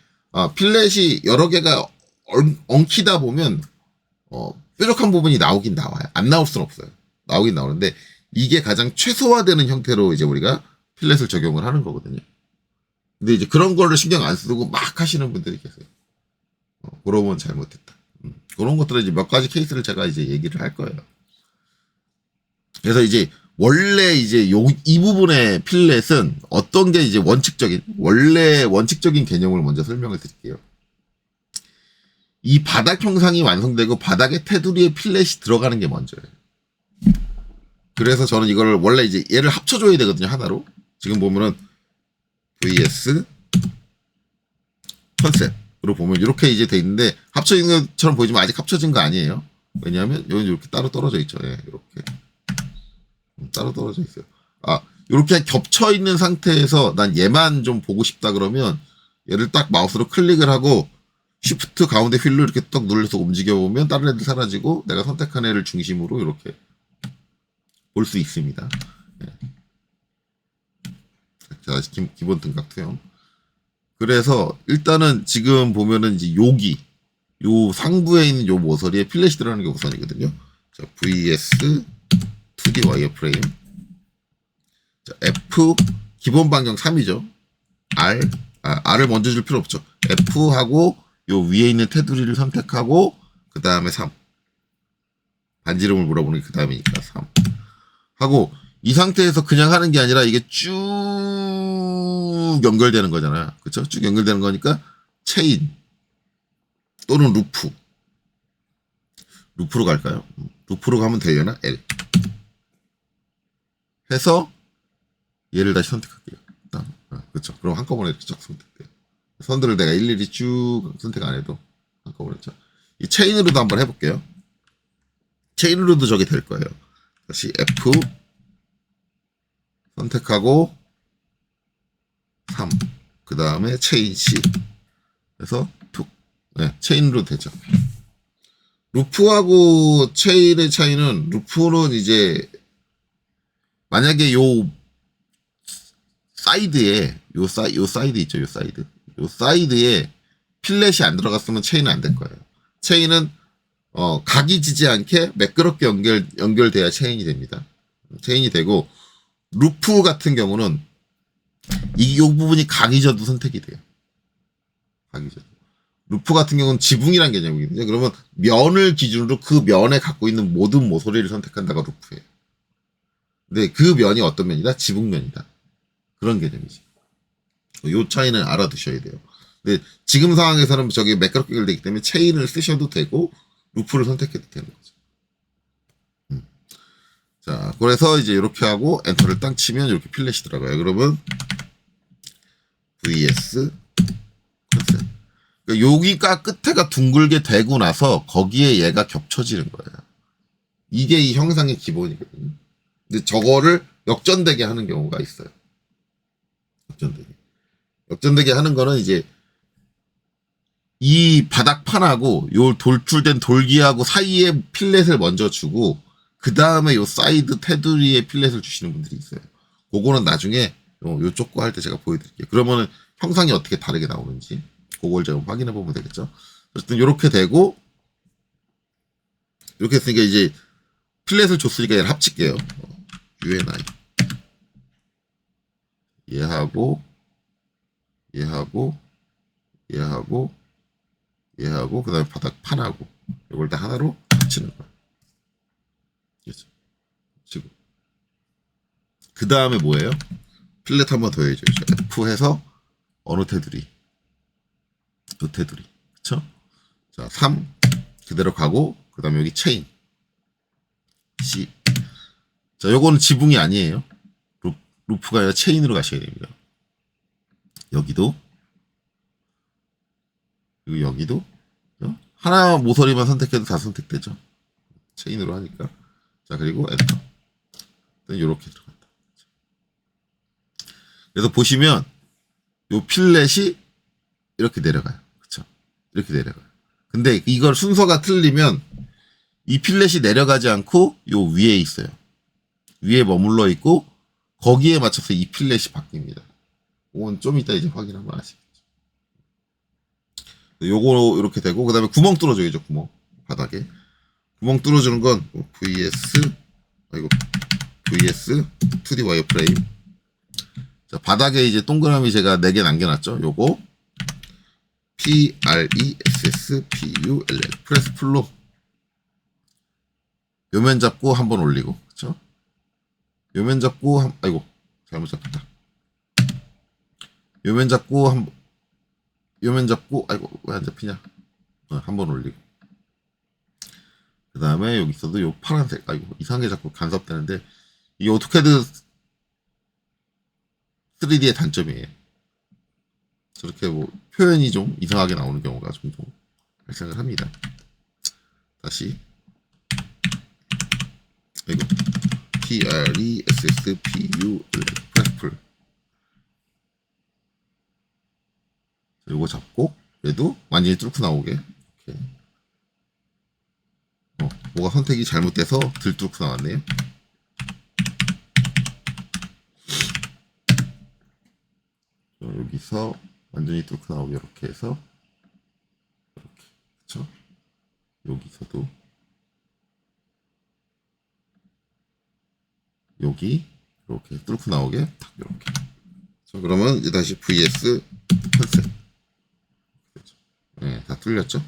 필렛이 여러 개가 엉키다 보면 뾰족한 부분이 나오긴 나와요. 안 나올 수는 없어요. 나오긴 나오는데 이게 가장 최소화되는 형태로 이제 우리가 필렛을 적용을 하는 거거든요. 근데 이제 그런 거를 신경 안 쓰고 막 하시는 분들이 계세요. 그러면 잘못했다. 그런 것들은 이제 몇 가지 케이스를 제가 이제 얘기를 할 거예요. 그래서 이제 원래 이제 이 부분의 필렛은 어떤 게 이제 원래 원칙적인 개념을 먼저 설명을 드릴게요. 이 바닥 형상이 완성되고 바닥에 테두리에 필렛이 들어가는 게 먼저예요. 그래서 저는 이거를 원래 이제 얘를 합쳐줘야 되거든요, 하나로. 지금 보면은 vs 컨셉으로 보면 이렇게 이제 돼 있는데 합쳐진 것처럼 보이지만 아직 합쳐진 거 아니에요. 왜냐하면 여기 이렇게 따로 떨어져 있죠. 예, 이렇게 따로 떨어져 있어요. 이렇게 겹쳐 있는 상태에서 난 얘만 좀 보고 싶다 그러면 얘를 딱 마우스로 클릭을 하고 쉬프트 가운데 휠로 이렇게 딱 눌러서 움직여 보면 다른 애들 사라지고 내가 선택한 애를 중심으로 이렇게 볼 수 있습니다. 예. 자, 기본 등각 투영. 그래서 일단은 지금 보면은 이제 요 상부에 있는 요 모서리에 필렛이 들어가는 게 우선이거든요. 자, vs 2D 와이어 프레임. 자, F 기본 반경 3이죠. R을 먼저 줄 필요 없죠. F하고 요 위에 있는 테두리를 선택하고 그 다음에 3. 반지름을 물어보는 게 그 다음이니까 3. 하고 이 상태에서 그냥 하는 게 아니라 이게 쭉 쭉 연결되는 거잖아요. 그쵸? 쭉 연결되는 거니까 체인 또는 루프로 갈까요? 루프로 가면 되려나? L 해서 얘를 다시 선택할게요. 그렇죠. 그럼 한꺼번에 이렇게 쫙 선택돼요. 선들을 내가 일일이 쭉 선택 안 해도 한꺼번에 쫙. 이 체인으로도 한번 해볼게요. 체인으로도 저게 될 거예요. 다시 F 선택하고 3. 그 다음에 체인 C. 그래서 툭. 네, 체인으로 되죠. 루프하고 체인의 차이는, 루프는 이제 만약에 요 사이드에 요 사이드 있죠. 요 사이드에 필렛이 안 들어갔으면 체인은 안 될 거예요. 체인은 각이 지지 않게 매끄럽게 연결돼야 체인이 됩니다. 체인이 되고, 루프 같은 경우는 요 부분이 각이 져도 선택이 돼요. 각이 져도. 루프 같은 경우는 지붕이란 개념이거든요. 그러면 면을 기준으로 그 면에 갖고 있는 모든 모서리를 선택한다가 루프예요. 근데 그 면이 어떤 면이다? 지붕면이다. 그런 개념이지. 요 차이는 알아두셔야 돼요. 근데 지금 상황에서는 저게 매끄럽게 연결되기 때문에 체인을 쓰셔도 되고 루프를 선택해도 되는 거죠. 자, 그래서 이제 이렇게 하고 엔터를 딱 치면 이렇게 필렛이 들어가요. 그러면 vs 컨셉. 그러니까 여기가 끝에가 둥글게 되고 나서 거기에 얘가 겹쳐지는 거예요. 이게 이 형상의 기본이거든요. 근데 저거를 역전되게 하는 경우가 있어요. 역전되게 하는 거는 이제 이 바닥판하고 요 돌출된 돌기하고 사이에 필렛을 먼저 주고 그 다음에 요 사이드 테두리에 필렛을 주시는 분들이 있어요. 그거는 나중에 요쪽 거 할 때 제가 보여드릴게요. 그러면은 형상이 어떻게 다르게 나오는지 그걸 제가 확인해 보면 되겠죠. 어쨌든 요렇게 되고, 이렇게 했으니까 이제 필렛을 줬으니까 얘를 합칠게요. UNI 얘하고 그 다음에 바닥판하고 이걸 다 하나로 합치는 거야. 그렇죠. 지금 그 다음에 뭐예요? 필렛 한번 더 해줘야죠. F 해서 어느 테두리? 요 테두리. 그쵸? 자, 3 그대로 가고 그 다음에 여기 체인 C. 자, 요거는 지붕이 아니에요. 루프가 아니라 체인으로 가셔야 됩니다. 여기도, 그리고 여기도 하나 모서리만 선택해도 다 선택되죠. 체인으로 하니까. 자, 그리고 엔터. 이렇게 들어간다. 그래서 보시면 요 필렛이 이렇게 내려가요. 그쵸? 이렇게 내려가요. 근데 이걸 순서가 틀리면 이 필렛이 내려가지 않고 요 위에 있어요. 위에 머물러 있고 거기에 맞춰서 이 필렛이 바뀝니다. 이건 좀 이따 이제 확인 한번 하시겠죠. 요거 이렇게 되고, 그 다음에 구멍 뚫어줘야죠. 구멍 바닥에 구멍 뚫어주는 건 vs 2D 와이어프레임. 자, 바닥에 이제 동그라미 제가 4개 남겨놨죠. 요거 PRESSPULL 프레스 풀로 요면 잡고 한번 올리고, 그쵸? 요면 잡고 잘못 잡혔다. 요면 잡고 왜 안 잡히냐? 한번 올리고, 그 다음에 여기서도 요 파란색, 이상하게 자꾸 간섭되는데, 이 오토캐드 3D의 단점이에요. 저렇게 뭐 표현이 좀 이상하게 나오는 경우가 종종 발생을 합니다. 다시 PRESSPUL 프레스풀 요거 잡고 얘도 완전히 뚫고 나오게 이렇게. 뭐가 선택이 잘못돼서 들뚫고 나왔네요. 여기서 완전히 뚫고 나오게 이렇게 해서 이렇게, 그쵸? 여기서도 여기 이렇게 뚫고 나오게 딱 이렇게. 자, 그러면 이제 다시 vs 컨셉. 네, 다 뚫렸죠?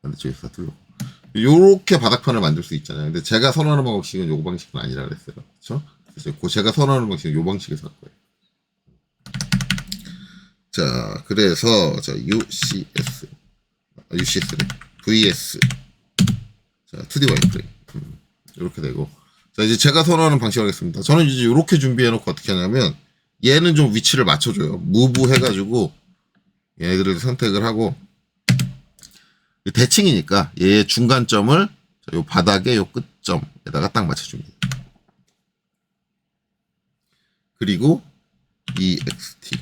반대쪽에서 다 뚫렸고. 요렇게 바닥판을 만들 수 있잖아요. 근데 제가 선호하는 방식은 요거 방식은 아니라 그랬어요. 그쵸? 그래서 제가 선호하는 방식은 요 방식에서 할 거예요. 자, 그래서, 자, UCS래. VS. 자, 2D 와이프레임. 이렇게 되고. 자, 이제 제가 선호하는 방식을 하겠습니다. 저는 이제 이렇게 준비해놓고 어떻게 하냐면, 얘는 좀 위치를 맞춰줘요. 무브 해가지고, 얘들을 선택을 하고, 대칭이니까, 얘의 중간점을, 요 바닥에 요 끝점에다가 딱 맞춰줍니다. 그리고, EXT.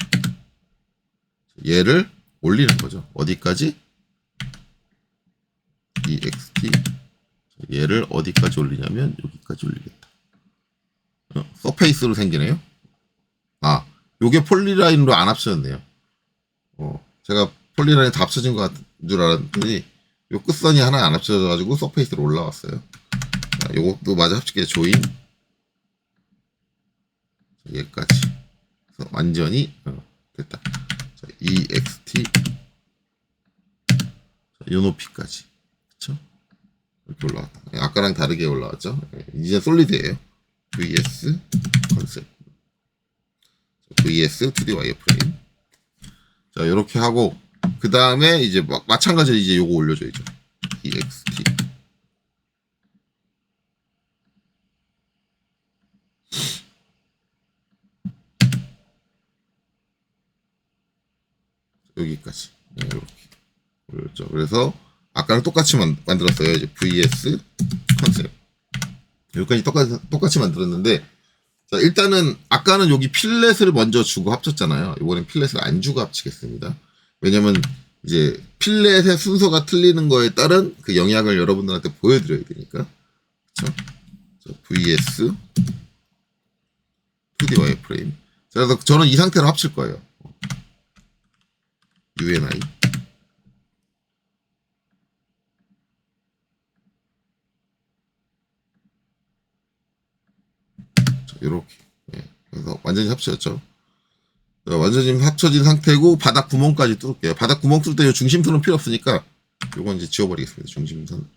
얘를 올리는 거죠. 어디까지? EXT. 얘를 어디까지 올리냐면 여기까지 올리겠다. 서페이스로 생기네요. 아, 요게 폴리라인으로 안 합쳐졌네요. 제가 폴리라인 다 합쳐진 것 같은 줄 알았더니 요 끝선이 하나 안 합쳐져가지고 서페이스로 올라왔어요. 자, 요것도 마저 합칠게요. 조인. 얘까지. 그래서 완전히 됐다. 자, EXT. 자, 요 높이까지. 그쵸? 이렇게 올라왔다. 아까랑 다르게 올라왔죠? 이제 솔리드예요. VS 컨셉. VS 2D 와이어프레임. 자, 이렇게 하고 그 다음에 이제 마찬가지로 이제 요거 올려줘야죠. EXT. 여기까지. 네, 이렇게 올렸죠. 그래서 아까랑 똑같이 만들었어요. 이제 VS 컨셉. 여기까지 똑같이 만들었는데, 자, 일단은, 아까는 여기 필렛을 먼저 주고 합쳤잖아요. 이번엔 필렛을 안 주고 합치겠습니다. 왜냐면, 이제, 필렛의 순서가 틀리는 거에 따른 그 영향을 여러분들한테 보여드려야 되니까. 그쵸? 자, VS 2D 와이어프레임. 그래서 저는 이 상태로 합칠 거예요. UNI. 이렇게. 그래서 완전히 합쳐졌죠. 완전히 합쳐진 상태고 바닥 구멍까지 뚫을게요. 바닥 구멍 뚫을 때 이 중심선은 필요 없으니까 요건 이제 지워버리겠습니다. 중심선.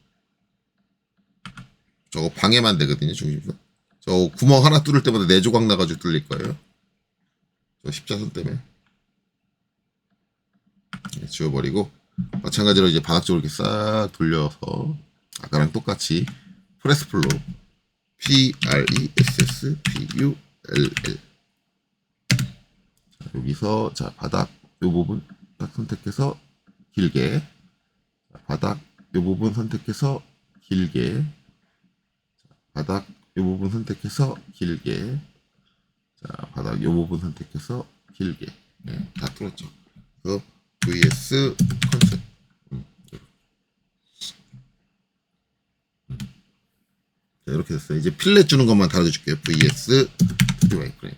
저거 방해만 되거든요. 중심선. 저 구멍 하나 뚫을 때마다 4조각 나가지고 뚫릴 거예요. 저 십자선 때문에. 지워버리고 마찬가지로 이제 바닥 쪽으로 이렇게 싹 돌려서 아까랑 똑같이 프레스 플로 PRESS PULL. 자, 여기서 자 바닥 요 부분 딱 선택해서 길게. 자, 바닥 요 부분 선택해서 길게. 자, 바닥 요 부분 선택해서 길게. 자 바닥 요 부분 선택해서 길게. 네, 다 뚫었죠. 그래서 VS 컨셉. 자, 이렇게 됐어요. 이제 필렛 주는 것만 달아줄게요. VS 2D 와이프레임.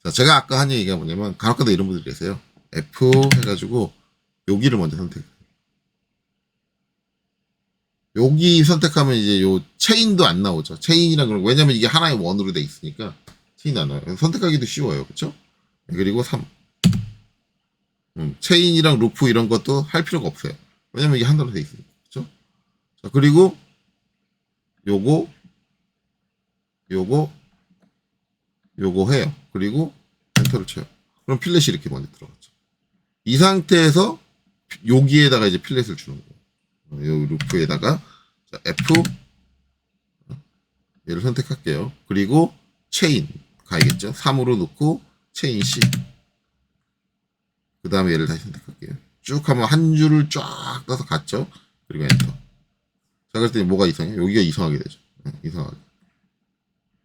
자, 제가 아까 한 얘기가 뭐냐면, 간혹가다 이런 분들이 계세요. F 해가지고, 여기를 먼저 선택. 여기 선택하면 이제 요 체인도 안 나오죠. 체인이랑 그런 거. 왜냐면 이게 하나의 원으로 돼 있으니까, 체인 안 나와요. 선택하기도 쉬워요. 그쵸? 그리고 3. 체인이랑 루프 이런 것도 할 필요가 없어요. 왜냐면 이게 하나로 돼 있으니까. 그쵸? 자, 그리고, 요거 해요. 그리고 엔터를 쳐요. 그럼 필렛이 이렇게 먼저 들어갔죠. 이 상태에서 여기에다가 이제 필렛을 주는 거예요. 요 루프에다가 자, F 얘를 선택할게요. 그리고 체인 가야겠죠. 3으로 놓고 체인 C. 그 다음에 얘를 다시 선택할게요. 쭉 하면 한 줄을 쫙 떠서 갔죠. 그리고 엔터. 자, 그랬더니 뭐가 이상해? 여기가 이상하게 되죠. 이상하게.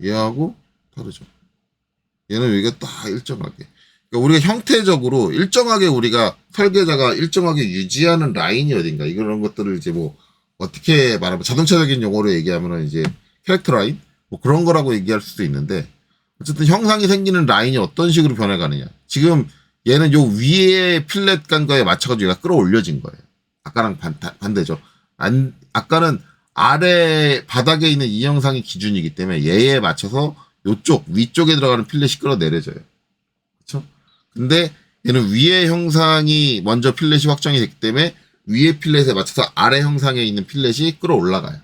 얘하고 다르죠. 얘는 여기가 딱 일정하게. 그러니까 우리가 형태적으로 일정하게 우리가 설계자가 일정하게 유지하는 라인이 어딘가 이런 것들을 이제 뭐 어떻게 말하면 자동차적인 용어로 얘기하면은 이제 캐릭터 라인 뭐 그런 거라고 얘기할 수도 있는데 어쨌든 형상이 생기는 라인이 어떤 식으로 변해가느냐. 지금 얘는 요 위에 필렛 간 거에 맞춰가지고 얘가 끌어올려진 거예요. 아까랑 반대죠. 아까는 아래 바닥에 있는 이 형상이 기준이기 때문에 얘에 맞춰서 요쪽 위쪽에 들어가는 필렛이 끌어내려져요. 그렇죠? 근데 얘는 위에 형상이 먼저 필렛이 확정이 됐기 때문에 위에 필렛에 맞춰서 아래 형상에 있는 필렛이 끌어올라가요.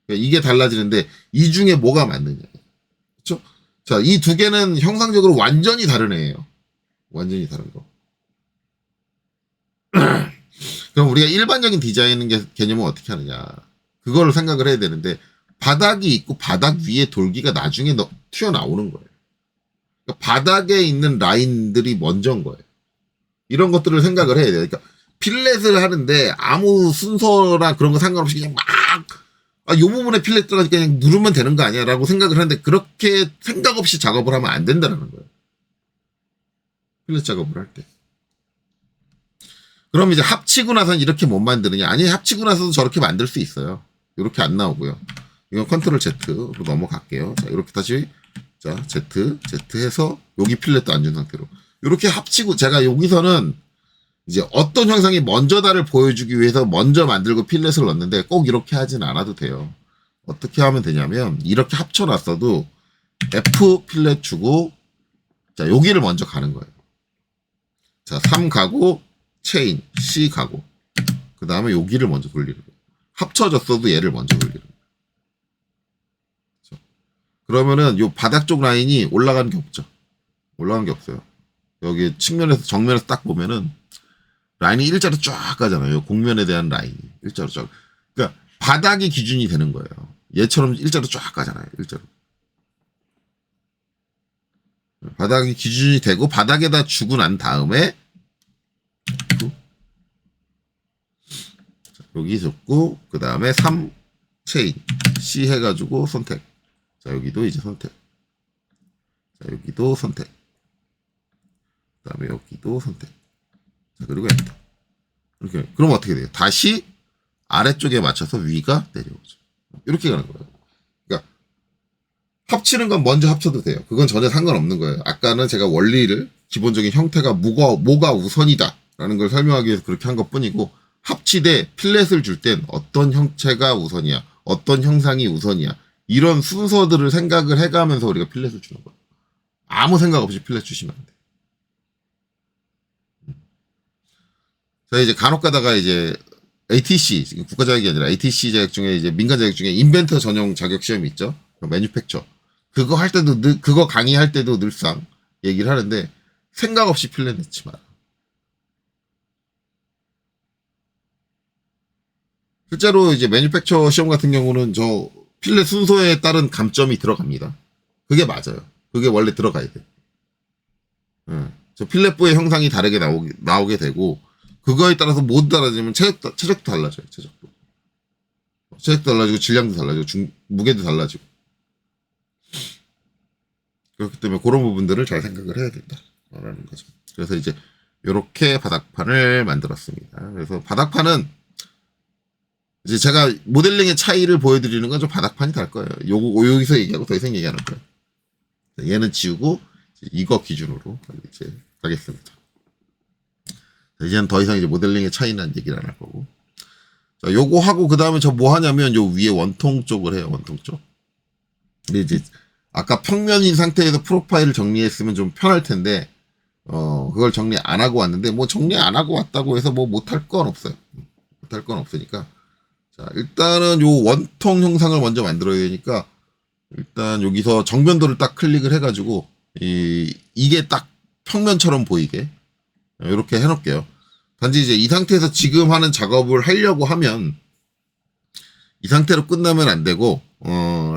그러니까 이게 달라지는데 이 중에 뭐가 맞느냐. 그렇죠? 자, 이 두 개는 형상적으로 완전히 다른 애예요. 완전히 다른 거. 그럼 우리가 일반적인 디자인 개념은 어떻게 하느냐. 그걸 생각을 해야 되는데, 바닥이 있고 바닥 위에 돌기가 나중에 튀어나오는 거예요. 그러니까 바닥에 있는 라인들이 먼저인 거예요. 이런 것들을 생각을 해야 돼요. 그러니까 필렛을 하는데 아무 순서나 그런 거 상관없이 그냥 막, 요 부분에 필렛 들어가니까 그냥 누르면 되는 거 아니야? 라고 생각을 하는데, 그렇게 생각 없이 작업을 하면 안 된다는 거예요. 필렛 작업을 할 때. 그럼 이제 합치고 나서는 이렇게 못 만드느냐? 아니, 합치고 나서도 저렇게 만들 수 있어요. 이렇게 안 나오고요. 이건 컨트롤 Z로 넘어갈게요. 자, 이렇게 다시, 자, Z 해서 여기 필렛도 안 준 상태로. 이렇게 합치고, 제가 여기서는 이제 어떤 형상이 먼저다를 보여주기 위해서 먼저 만들고 필렛을 넣는데, 꼭 이렇게 하진 않아도 돼요. 어떻게 하면 되냐면, 이렇게 합쳐놨어도 F 필렛 주고, 자, 여기를 먼저 가는 거예요. 자, 3 가고, 체인, C 가고, 그 다음에 여기를 먼저 돌리는 거예요. 합쳐졌어도 얘를 먼저 돌리는 거예요. 그렇죠? 그러면은 요 바닥 쪽 라인이 올라가는 게 없죠. 올라가는 게 없어요. 여기 측면에서, 정면에서 딱 보면은 라인이 일자로 쫙 가잖아요. 공면에 대한 라인이 일자로 쫙. 그러니까 바닥이 기준이 되는 거예요. 얘처럼 일자로 쫙 가잖아요. 일자로. 바닥이 기준이 되고, 바닥에다 주고 난 다음에 여기 줬고, 그 다음에 3 체인 C 해가지고 선택. 자, 여기도 이제 선택. 자, 여기도 선택. 그 다음에 여기도 선택. 자, 그리고 엔터. 이렇게. 그럼 어떻게 돼요? 다시 아래쪽에 맞춰서 위가 내려오죠. 이렇게 가는 거예요. 그러니까 합치는 건 먼저 합쳐도 돼요. 그건 전혀 상관없는 거예요. 아까는 제가 원리를, 기본적인 형태가 뭐가 우선이다 라는 걸 설명하기 위해서 그렇게 한 것 뿐이고, 합치되 필렛을 줄 땐 어떤 형체가 우선이야, 어떤 형상이 우선이야, 이런 순서들을 생각을 해가면서 우리가 필렛을 주는 거예요. 아무 생각 없이 필렛 주시면 안 돼. 자, 이제 간혹 가다가 이제 ATC, 지금 국가 자격이 아니라 ATC 자격 중에 이제 민간 자격 중에 인벤터 전용 자격 시험이 있죠. 매뉴팩처. 그거 할 때도, 그거 강의할 때도 늘상 얘기를 하는데, 생각 없이 필렛 넣지 마라. 실제로 이제 매뉴팩처 시험 같은 경우는 저 필렛 순서에 따른 감점이 들어갑니다. 그게 맞아요. 그게 원래 들어가야 돼. 저 필렛부의 형상이 다르게 나오게 되고, 그거에 따라서 모두 달라지면 최적도 달라져요. 최적도 달라지고, 질량도 달라지고, 무게도 달라지고. 그렇기 때문에 그런 부분들을 잘 생각을 해야 된다라는 거죠. 그래서 이제 이렇게 바닥판을 만들었습니다. 그래서 바닥판은 이제 제가 모델링의 차이를 보여드리는 건 좀 바닥판이 다를 거예요. 여기서 얘기하고 더 이상 얘기하는 거예요. 얘는 지우고 이거 기준으로 이제 가겠습니다. 이제는 더 이상 이제 모델링의 차이는 얘기를 안 할 거고. 자, 요거 하고 그 다음에 저 뭐 하냐면 요 위에 원통 쪽을 해요. 원통 쪽. 근데 이제 아까 평면인 상태에서 프로파일을 정리했으면 좀 편할 텐데, 그걸 정리 안 하고 왔는데, 뭐 정리 안 하고 왔다고 해서 뭐 못할 건 없어요. 못할 건 없으니까. 자, 일단은 요 원통 형상을 먼저 만들어야 되니까, 일단 여기서 정면도를 딱 클릭을 해가지고, 이게 딱 평면처럼 보이게, 이렇게 해놓을게요. 단지 이제 이 상태에서 지금 하는 작업을 하려고 하면, 이 상태로 끝나면 안 되고,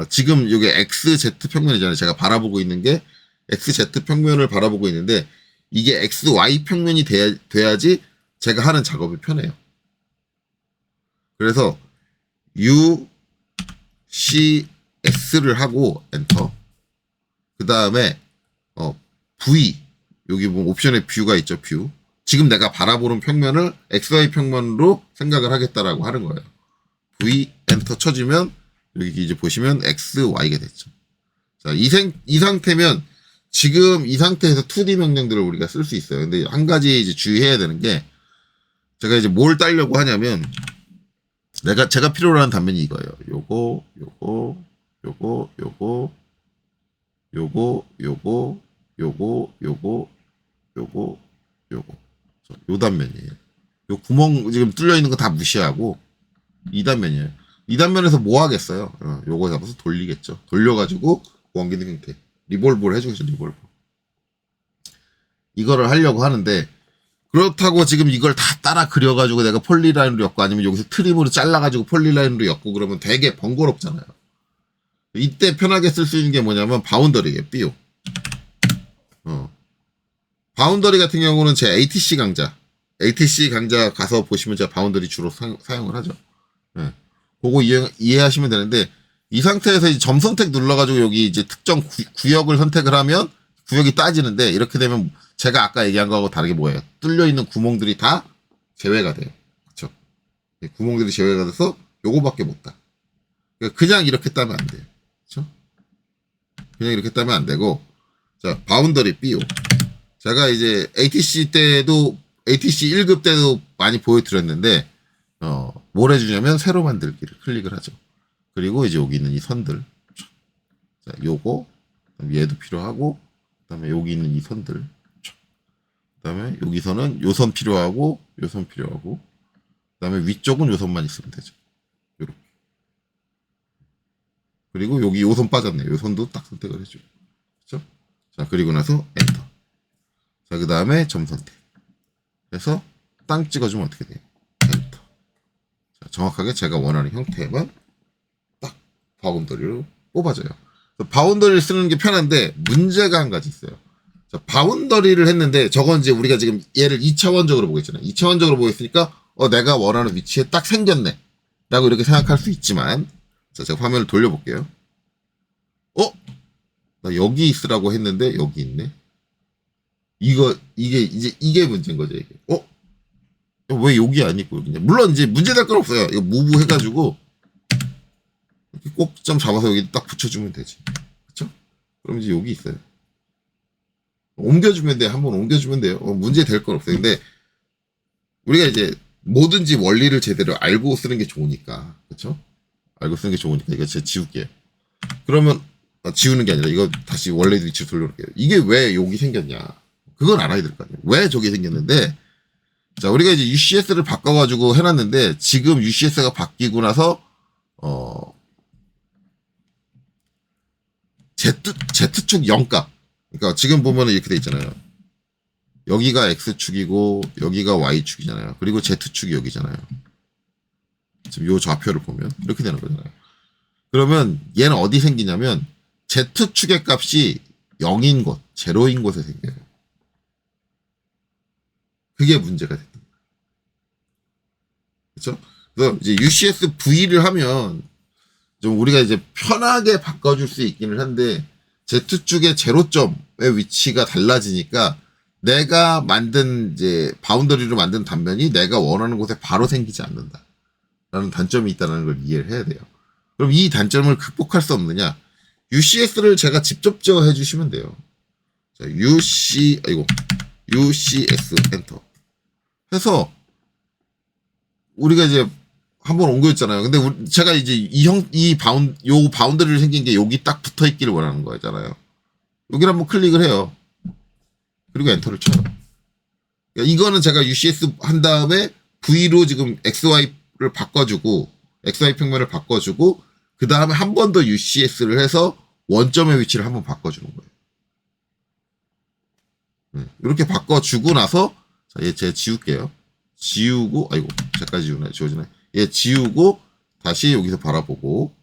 지금 이게 XZ 평면이잖아요. 제가 바라보고 있는 게 XZ 평면을 바라보고 있는데, 이게 XY 평면이 돼야지 제가 하는 작업이 편해요. 그래서 UCS를 하고 엔터. 그 다음에 V, 여기 보면 옵션에 뷰가 있죠. 뷰. 지금 내가 바라보는 평면을 XY 평면으로 생각을 하겠다라고 하는 거예요. V 엔터 쳐주면 여기 이제 보시면 XY가 됐죠. 자, 이 상태면 지금 이 상태에서 2D 명령들을 우리가 쓸 수 있어요. 근데 한 가지 이제 주의해야 되는 게, 제가 이제 뭘 따려고 하냐면, 제가 필요로 하는 단면이 이거예요. 요거. 요 단면이에요. 요 구멍 지금 뚫려 있는 거 다 무시하고, 이 단면이에요. 이 단면에서 뭐 하겠어요? 요거 잡아서 돌리겠죠. 돌려가지고 원기능 형태. 리볼브를 해주겠죠. 리볼브. 이거를 하려고 하는데, 그렇다고 지금 이걸 다 따라 그려가지고 내가 폴리라인으로 엮고 아니면 여기서 트림으로 잘라가지고 폴리라인으로 엮고 그러면 되게 번거롭잖아요. 이때 편하게 쓸 수 있는 게 뭐냐면 바운더리예요. 삐오. 바운더리 같은 경우는 제 ATC 강좌 가서 보시면 제가 바운더리 주로 사용을 하죠. 네. 그거 이해하시면 되는데, 이 상태에서 이제 점 선택 눌러가지고 여기 이제 특정 구역을 선택을 하면 구역이 따지는데, 이렇게 되면 제가 아까 얘기한 거하고 다르게 뭐예요? 뚫려 있는 구멍들이 다 제외가 돼요. 그쵸? 구멍들이 제외가 돼서 요거밖에 못 따. 그냥 이렇게 따면 안 돼요. 그쵸? 그냥 이렇게 따면 안 되고, 자, 바운더리 삐오. 제가 이제 ATC 1급 때도 많이 보여드렸는데, 뭘 해주냐면 세로 만들기를 클릭을 하죠. 그리고 이제 여기 있는 이 선들. 자, 요거, 얘도 필요하고, 그 다음에 여기 있는 이 선들. 그 다음에 여기서는 요 선 필요하고, 요 선 필요하고, 그 다음에 위쪽은 요 선만 있으면 되죠. 요렇게. 그리고 여기 요 선 빠졌네요. 요 선도 딱 선택을 해줘요. 그쵸? 자, 그리고 나서 엔터. 자, 그 다음에 점 선택. 그래서 땅 찍어주면 어떻게 돼요? 엔터. 자, 정확하게 제가 원하는 형태만 딱 바운더리로 뽑아줘요. 바운더리를 쓰는 게 편한데 문제가 한 가지 있어요. 자, 바운더리를 했는데 저건 이제 우리가 지금 얘를 2차원적으로 보고 있잖아요. 2차원적으로 보고 있으니까 내가 원하는 위치에 딱 생겼네 라고 이렇게 생각할 수 있지만, 자, 제가 화면을 돌려볼게요. 나 여기 있으라고 했는데 여기 있네. 이게 문제인 거죠, 이게. 왜 여기 안 있고 여기 있냐. 물론 이제 문제될 건 없어요. 이거 무브 해가지고 꼭 좀 잡아서 여기 딱 붙여주면 되지. 그쵸? 그럼 이제 여기 있어요. 옮겨주면 돼. 한번 옮겨주면 돼요. 문제 될 건 없어요. 근데 우리가 이제 뭐든지 원리를 제대로 알고 쓰는 게 좋으니까. 그쵸? 알고 쓰는 게 좋으니까 이거 제가 지울게요. 그러면 지우는 게 아니라 이거 다시 원래 위치로 돌려놓을게요. 이게 왜 여기 생겼냐. 그건 알아야 될 거 아니에요. 왜 저기 생겼는데, 자, 우리가 이제 UCS를 바꿔가지고 해놨는데, 지금 UCS가 바뀌고 나서, Z축 0값. 그러니까 지금 보면은 이렇게 돼 있잖아요. 여기가 X축이고, 여기가 Y축이잖아요. 그리고 Z축이 여기잖아요. 지금 요 좌표를 보면, 이렇게 되는 거잖아요. 그러면 얘는 어디 생기냐면, Z축의 값이 0인 곳, 제로인 곳에 생겨요. 그게 문제가 됐던 거예요. 그렇죠? 그래서 이제 UCS V를 하면 좀 우리가 이제 편하게 바꿔줄 수 있기는 한데, Z축의 제로점의 위치가 달라지니까 내가 만든 이제 바운더리로 만든 단면이 내가 원하는 곳에 바로 생기지 않는다 라는 단점이 있다는 걸 이해를 해야 돼요. 그럼 이 단점을 극복할 수 없느냐? UCS를 제가 직접 지어 해주시면 돼요. 자, UCS 엔터 해서 우리가 이제 한번 옮겨있잖아요. 근데 제가 이제 요 바운더리를 생긴 게 여기 딱 붙어 있기를 원하는 거잖아요. 여기를 한번 클릭을 해요. 그리고 엔터를 쳐요. 그러니까 이거는 제가 UCS 한 다음에 V로 지금 XY를 바꿔주고, XY 평면을 바꿔주고, 그 다음에 한 번 더 UCS를 해서 원점의 위치를 한번 바꿔주는 거예요. 이렇게 바꿔주고 나서, 자, 얘 제가 지울게요. 지우고, 아이고, 잠깐 지워지네. 얘 지우고, 다시 여기서 바라보고,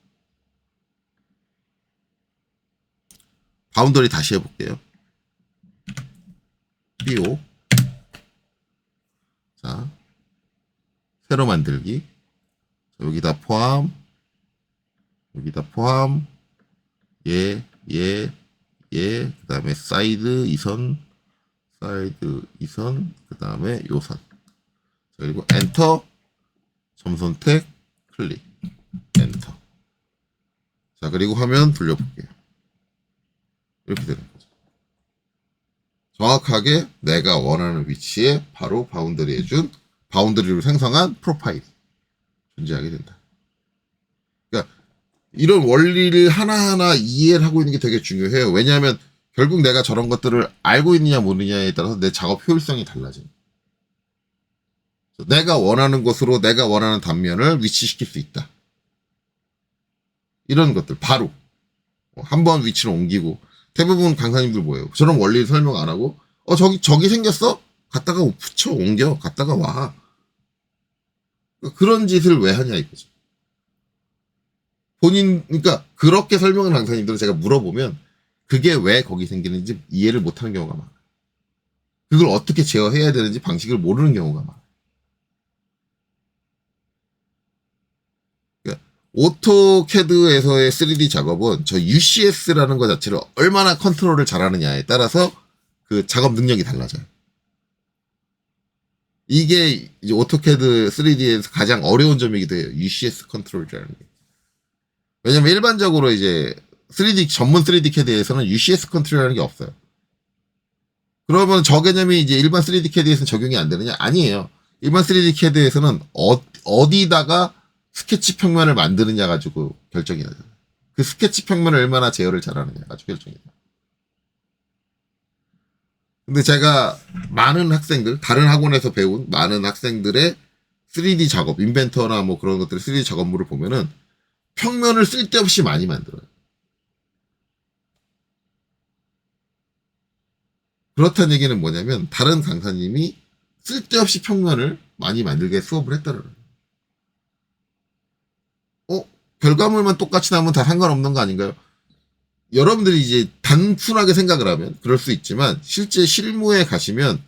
바운더리 다시 해볼게요. 삐오. 자, 새로 만들기. 여기다 포함, 얘, 그 다음에 사이드 2선, 그 다음에 요선. 그리고 엔터, 점 선택, 클릭, 엔터. 자, 그리고 화면 돌려볼게요. 이렇게 되는 거죠. 정확하게 내가 원하는 위치에 바로 바운더리로 생성한 프로파일이 존재하게 된다. 그러니까 이런 원리를 하나하나 이해를 하고 있는 게 되게 중요해요. 왜냐하면 결국 내가 저런 것들을 알고 있느냐 모르느냐에 따라서 내 작업 효율성이 달라집니다. 내가 원하는 곳으로 내가 원하는 단면을 위치시킬 수 있다. 이런 것들 바로 한번 위치를 옮기고, 대부분 강사님들 뭐예요? 저런 원리를 설명 안 하고 저기 생겼어? 갔다가 붙여, 옮겨, 갔다가 와. 그런 짓을 왜 하냐, 이거죠. 그러니까, 그렇게 설명을 강사님들은 제가 물어보면, 그게 왜 거기 생기는지 이해를 못하는 경우가 많아요. 그걸 어떻게 제어해야 되는지 방식을 모르는 경우가 많아요. 그러니까 오토캐드에서의 3D 작업은 저 UCS라는 것 자체를 얼마나 컨트롤을 잘하느냐에 따라서 그 작업 능력이 달라져요. 이게 이제 오토캐드 3D에서 가장 어려운 점이기도 해요. UCS 컨트롤이라는 게. 왜냐면 일반적으로 이제 3D 전문 3D 캐드에서는 UCS 컨트롤이라는 게 없어요. 그러면 저 개념이 이제 일반 3D 캐드에서는 적용이 안 되느냐? 아니에요. 일반 3D 캐드에서는 어디다가 스케치 평면을 만드느냐 가지고 결정이 나죠. 그 스케치 평면을 얼마나 제어를 잘하느냐 가지고 결정이 나요. 근데 제가 많은 학생들, 다른 학원에서 배운 많은 학생들의 3D 작업, 인벤터나 뭐 그런 것들의 3D 작업물을 보면은 평면을 쓸데없이 많이 만들어요. 그렇다는 얘기는 뭐냐면 다른 강사님이 쓸데없이 평면을 많이 만들게 수업을 했다는 거예요. 결과물만 똑같이 나오면 다 상관없는 거 아닌가요? 여러분들이 이제 단순하게 생각을 하면 그럴 수 있지만 실제 실무에 가시면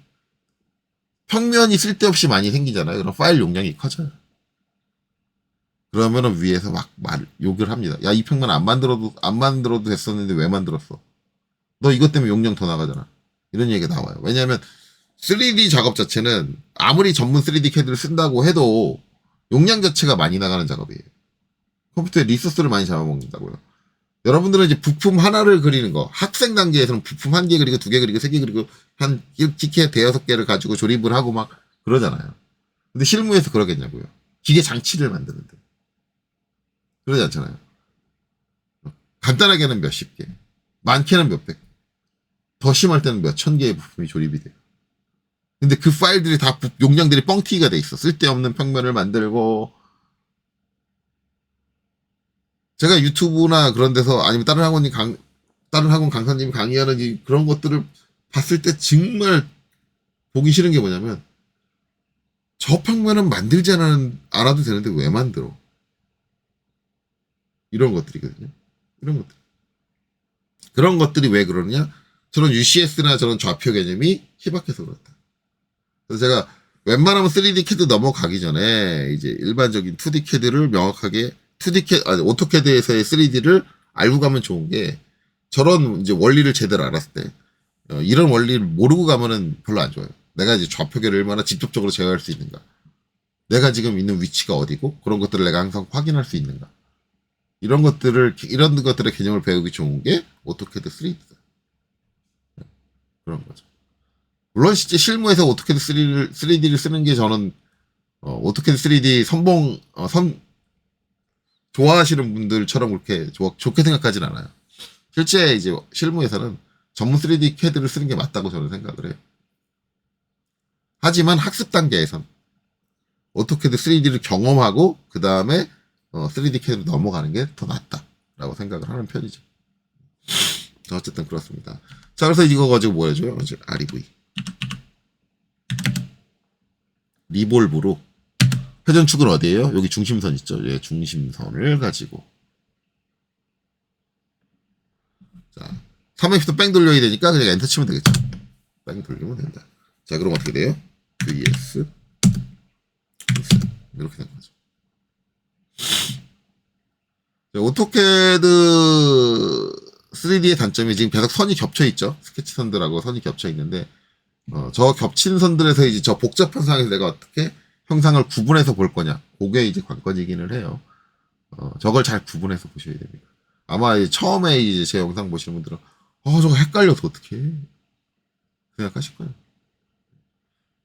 평면이 쓸데없이 많이 생기잖아요. 그럼 파일 용량이 커져요. 그러면은 위에서 막 욕을 합니다. 야, 이 평면 안 만들어도 됐었는데 왜 만들었어? 너 이것 때문에 용량 더 나가잖아. 이런 얘기가 나와요. 왜냐하면 3D 작업 자체는 아무리 전문 3D 캐드를 쓴다고 해도 용량 자체가 많이 나가는 작업이에요. 컴퓨터에 리소스를 많이 잡아먹는다고요. 여러분들은 이제 부품 하나를 그리는 거, 학생 단계에서는 부품 1개 그리고 2개 그리고 3개 그리고 한 기계 대여섯 개를 가지고 조립을 하고 막 그러잖아요. 근데 실무에서 그러겠냐고요. 기계 장치를 만드는데. 그러지 않잖아요. 간단하게는 몇십 개, 많게는 몇백 개, 더 심할 때는 몇천 개의 부품이 조립이 돼요. 근데 그 파일들이 다 용량들이 뻥튀기가 돼 있어. 쓸데없는 평면을 만들고, 제가 유튜브나 그런 데서 아니면 다른 학원 강사님이 강의하는 그런 것들을 봤을 때 정말 보기 싫은 게 뭐냐면 저 평면은 만들지 않아도 되는데 왜 만들어? 이런 것들이거든요. 이런 것들. 그런 것들이 왜 그러느냐? 저런 UCS나 저런 좌표 개념이 희박해서 그렇다. 그래서 제가 웬만하면 3D 캐드 넘어가기 전에 이제 일반적인 2D 캐드를 명확하게 오토캐드에서의 3D를 알고 가면 좋은 게 저런 이제 원리를 제대로 알았을 때 이런 원리를 모르고 가면은 별로 안 좋아요. 내가 이제 좌표계를 얼마나 직접적으로 제어할 수 있는가. 내가 지금 있는 위치가 어디고 그런 것들을 내가 항상 확인할 수 있는가. 이런 것들의 개념을 배우기 좋은 게 오토캐드 3D다. 그런 거죠. 물론 실제 실무에서 오토캐드 3D를 쓰는 게 저는 오토캐드 3D 좋아하시는 분들처럼 그렇게 좋게 생각하진 않아요. 실제 이제 실무에서는 전문 3D 캐드를 쓰는 게 맞다고 저는 생각을 해요. 하지만 학습 단계에선 오토캐드 3D를 경험하고 그 다음에 3D 캐드로 넘어가는 게 더 낫다라고 생각을 하는 편이죠. 어쨌든 그렇습니다. 자, 그래서 이거 가지고 뭐 해줘요? REV. 리볼브로 회전축은 어디예요? 여기 중심선 있죠? 예, 중심선을 가지고. 자, 360도 뺑 돌려야 되니까 그냥 엔터 치면 되겠죠. 뺑 돌리면 된다. 자, 그럼 어떻게 돼요? VS 이렇게 된 거죠. 자, 오토캐드 3D의 단점이 지금 계속 선이 겹쳐 있죠. 스케치 선들하고 선이 겹쳐 있는데 저 겹친 선들에서 이제 저 복잡한 상황에서 내가 어떻게 형상을 구분해서 볼 거냐. 그게 이제 관건이기는 해요. 저걸 잘 구분해서 보셔야 됩니다. 아마 이제 처음에 이제 제 영상 보시는 분들은 저거 헷갈려서 어떡해 생각하실 거예요.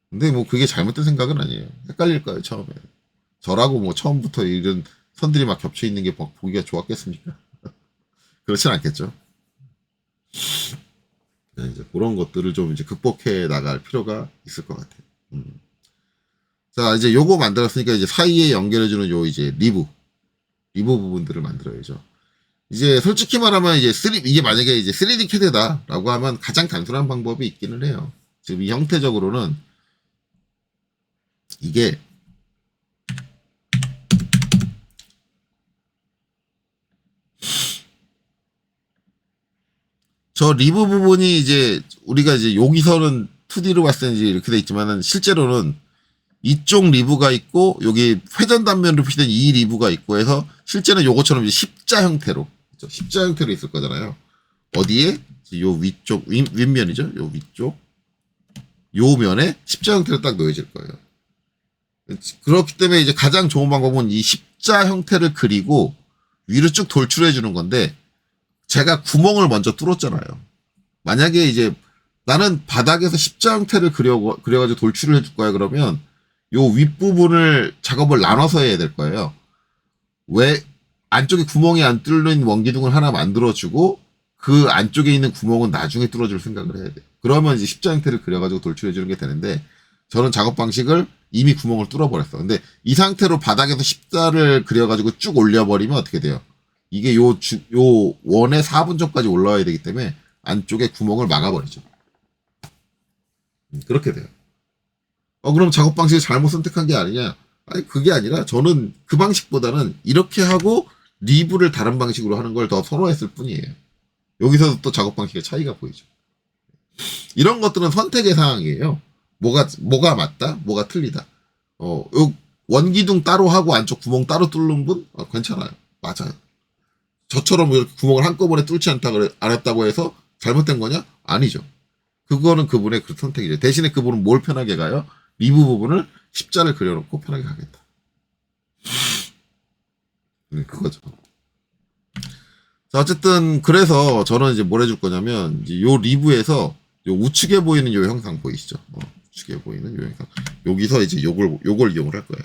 근데 뭐 그게 잘못된 생각은 아니에요. 헷갈릴 거예요, 처음에. 저라고 뭐 처음부터 이런 선들이 막 겹쳐 있는 게 보기가 좋았겠습니까? 그렇진 않겠죠. 네, 이제 그런 것들을 좀 이제 극복해 나갈 필요가 있을 것 같아요. 자, 이제 요거 만들었으니까 이제 사이에 연결해주는 요 이제 리브 부분들을 만들어야죠. 이제 솔직히 말하면 이제 이게 만약에 이제 3D 캐드다라고 하면 가장 단순한 방법이 있기는 해요. 지금 이 형태적으로는 이게 저 리브 부분이 이제 우리가 이제 여기서는 2D로 봤을 때 이제 이렇게 돼 있지만은 실제로는 이쪽 리브가 있고 여기 회전 단면으로 표시된 이 리브가 있고 해서 실제는 요거처럼 이제 십자 형태로 그렇죠? 십자 형태로 있을 거잖아요. 어디에? 요 위쪽 윗면이죠. 요 위쪽 요 면에 십자 형태로 딱 놓여질 거예요. 그렇기 때문에 이제 가장 좋은 방법은 이 십자 형태를 그리고 위로 쭉 돌출해 주는 건데 제가 구멍을 먼저 뚫었잖아요. 만약에 이제 나는 바닥에서 십자 형태를 그려가지고 돌출을 해줄 거야 그러면 요 윗부분을 작업을 나눠서 해야 될 거예요. 왜 안쪽에 구멍이 안 뚫린 원기둥을 하나 만들어주고 그 안쪽에 있는 구멍은 나중에 뚫어줄 생각을 해야 돼요. 그러면 이제 십자 형태를 그려가지고 돌출해주는 게 되는데 저는 작업 방식을 이미 구멍을 뚫어버렸어. 근데 이 상태로 바닥에서 십자를 그려가지고 쭉 올려버리면 어떻게 돼요? 이게 요 원의 4분 전까지 올라와야 되기 때문에 안쪽에 구멍을 막아버리죠. 그렇게 돼요. 그럼 작업 방식을 잘못 선택한 게 아니냐? 아니, 그게 아니라 저는 그 방식보다는 이렇게 하고 리브를 다른 방식으로 하는 걸 더 선호했을 뿐이에요. 여기서도 또 작업 방식의 차이가 보이죠. 이런 것들은 선택의 사항이에요. 뭐가 맞다? 뭐가 틀리다. 요 원기둥 따로 하고 안쪽 구멍 따로 뚫는 분? 괜찮아요. 맞아요. 저처럼 이렇게 구멍을 한꺼번에 뚫지 않았다고 해서 잘못된 거냐? 아니죠. 그거는 그분의 그 선택이죠. 대신에 그분은 뭘 편하게 가요? 리브 부분을 십자를 그려놓고 편하게 가겠다. 그거죠. 자, 어쨌든 그래서 저는 이제 뭘 해줄 거냐면 이제 요 리브에서 요 우측에 보이는 요 형상 보이시죠? 우측에 보이는 요 형상. 여기서 이제 요걸 이용을 할 거예요.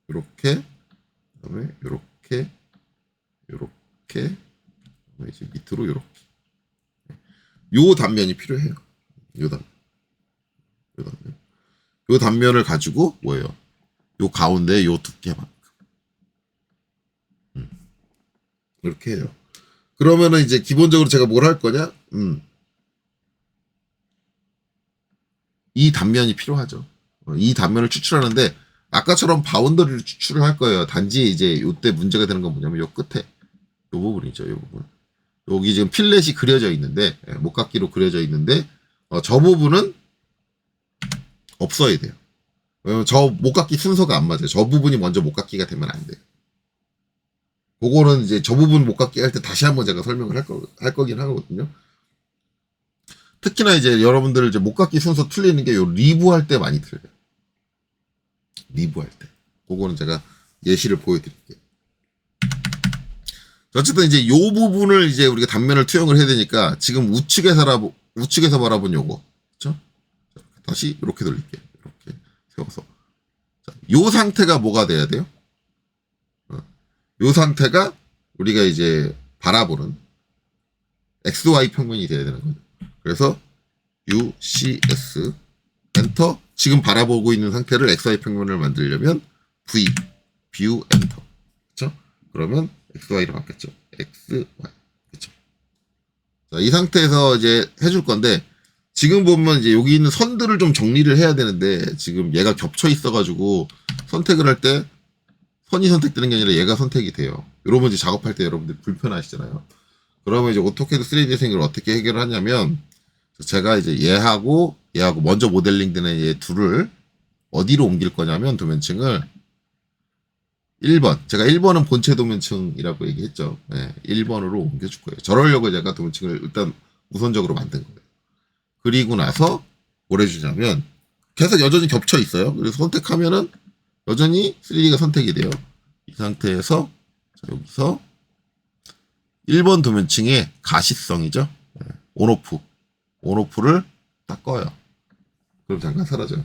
요렇게, 그다음에 요렇게, 그다음에 이제 밑으로 요렇게. 요 단면이 필요해요. 요 단면. 요 단면을 가지고 뭐예요? 요 가운데 요 두께만큼. 이렇게 해요. 그러면은 이제 기본적으로 제가 뭘 할 거냐? 이 단면이 필요하죠. 이 단면을 추출하는데 아까처럼 바운더리를 추출을 할 거예요. 단지 이제 요때 문제가 되는 건 뭐냐면 요 끝에 요 부분이죠. 요 부분. 여기 지금 필렛이 그려져 있는데 목깎이로 그려져 있는데 저 부분은 없어야 돼요. 왜냐면 저 목깎이 순서가 안 맞아요. 저 부분이 먼저 목깎이가 되면 안 돼요. 그거는 이제 저 부분 목깎이 할 때 다시 한번 제가 설명을 할 거긴 하거든요. 특히나 이제 여러분들 이제 목깎이 순서 틀리는 게 요 리브 할 때 많이 틀려요. 리브 할 때. 그거는 제가 예시를 보여드릴게요. 어쨌든 이제 요 부분을 이제 우리가 단면을 투영을 해야 되니까 지금 우측에서 바라본 요거. 그쵸? 다시 이렇게 돌릴게요. 이렇게 세워서. 자, 요 상태가 뭐가 돼야 돼요? 요 상태가 우리가 이제 바라보는 XY 평면이 돼야 되는 거죠. 그래서 UCS 엔터. 지금 바라보고 있는 상태를 XY 평면을 만들려면 V 뷰 엔터. 그렇죠? 그러면 XY로 바뀌었죠. XY. 그렇죠? 자, 이 상태에서 이제 해줄 건데 지금 보면 이제 여기 있는 선들을 좀 정리를 해야 되는데 지금 얘가 겹쳐 있어가지고 선택을 할 때 선이 선택되는 게 아니라 얘가 선택이 돼요. 이러면 이제 작업할 때 여러분들 불편하시잖아요. 그러면 이제 오토캐드 3D 생을 어떻게 해결을 하냐면 제가 이제 얘하고 먼저 모델링 되는 얘 둘을 어디로 옮길 거냐면 도면층을 1번. 제가 1번은 본체 도면층이라고 얘기했죠. 네, 1번으로 옮겨줄 거예요. 저러려고 제가 도면층을 일단 우선적으로 만든 거예요. 그리고 나서 뭘 해주냐면 계속 여전히 겹쳐 있어요. 그래서 선택하면은 여전히 3D가 선택이 돼요. 이 상태에서 여기서 1번 도면층의 가시성이죠. 네, 온오프를 딱 꺼요. 그럼 잠깐 사라져요.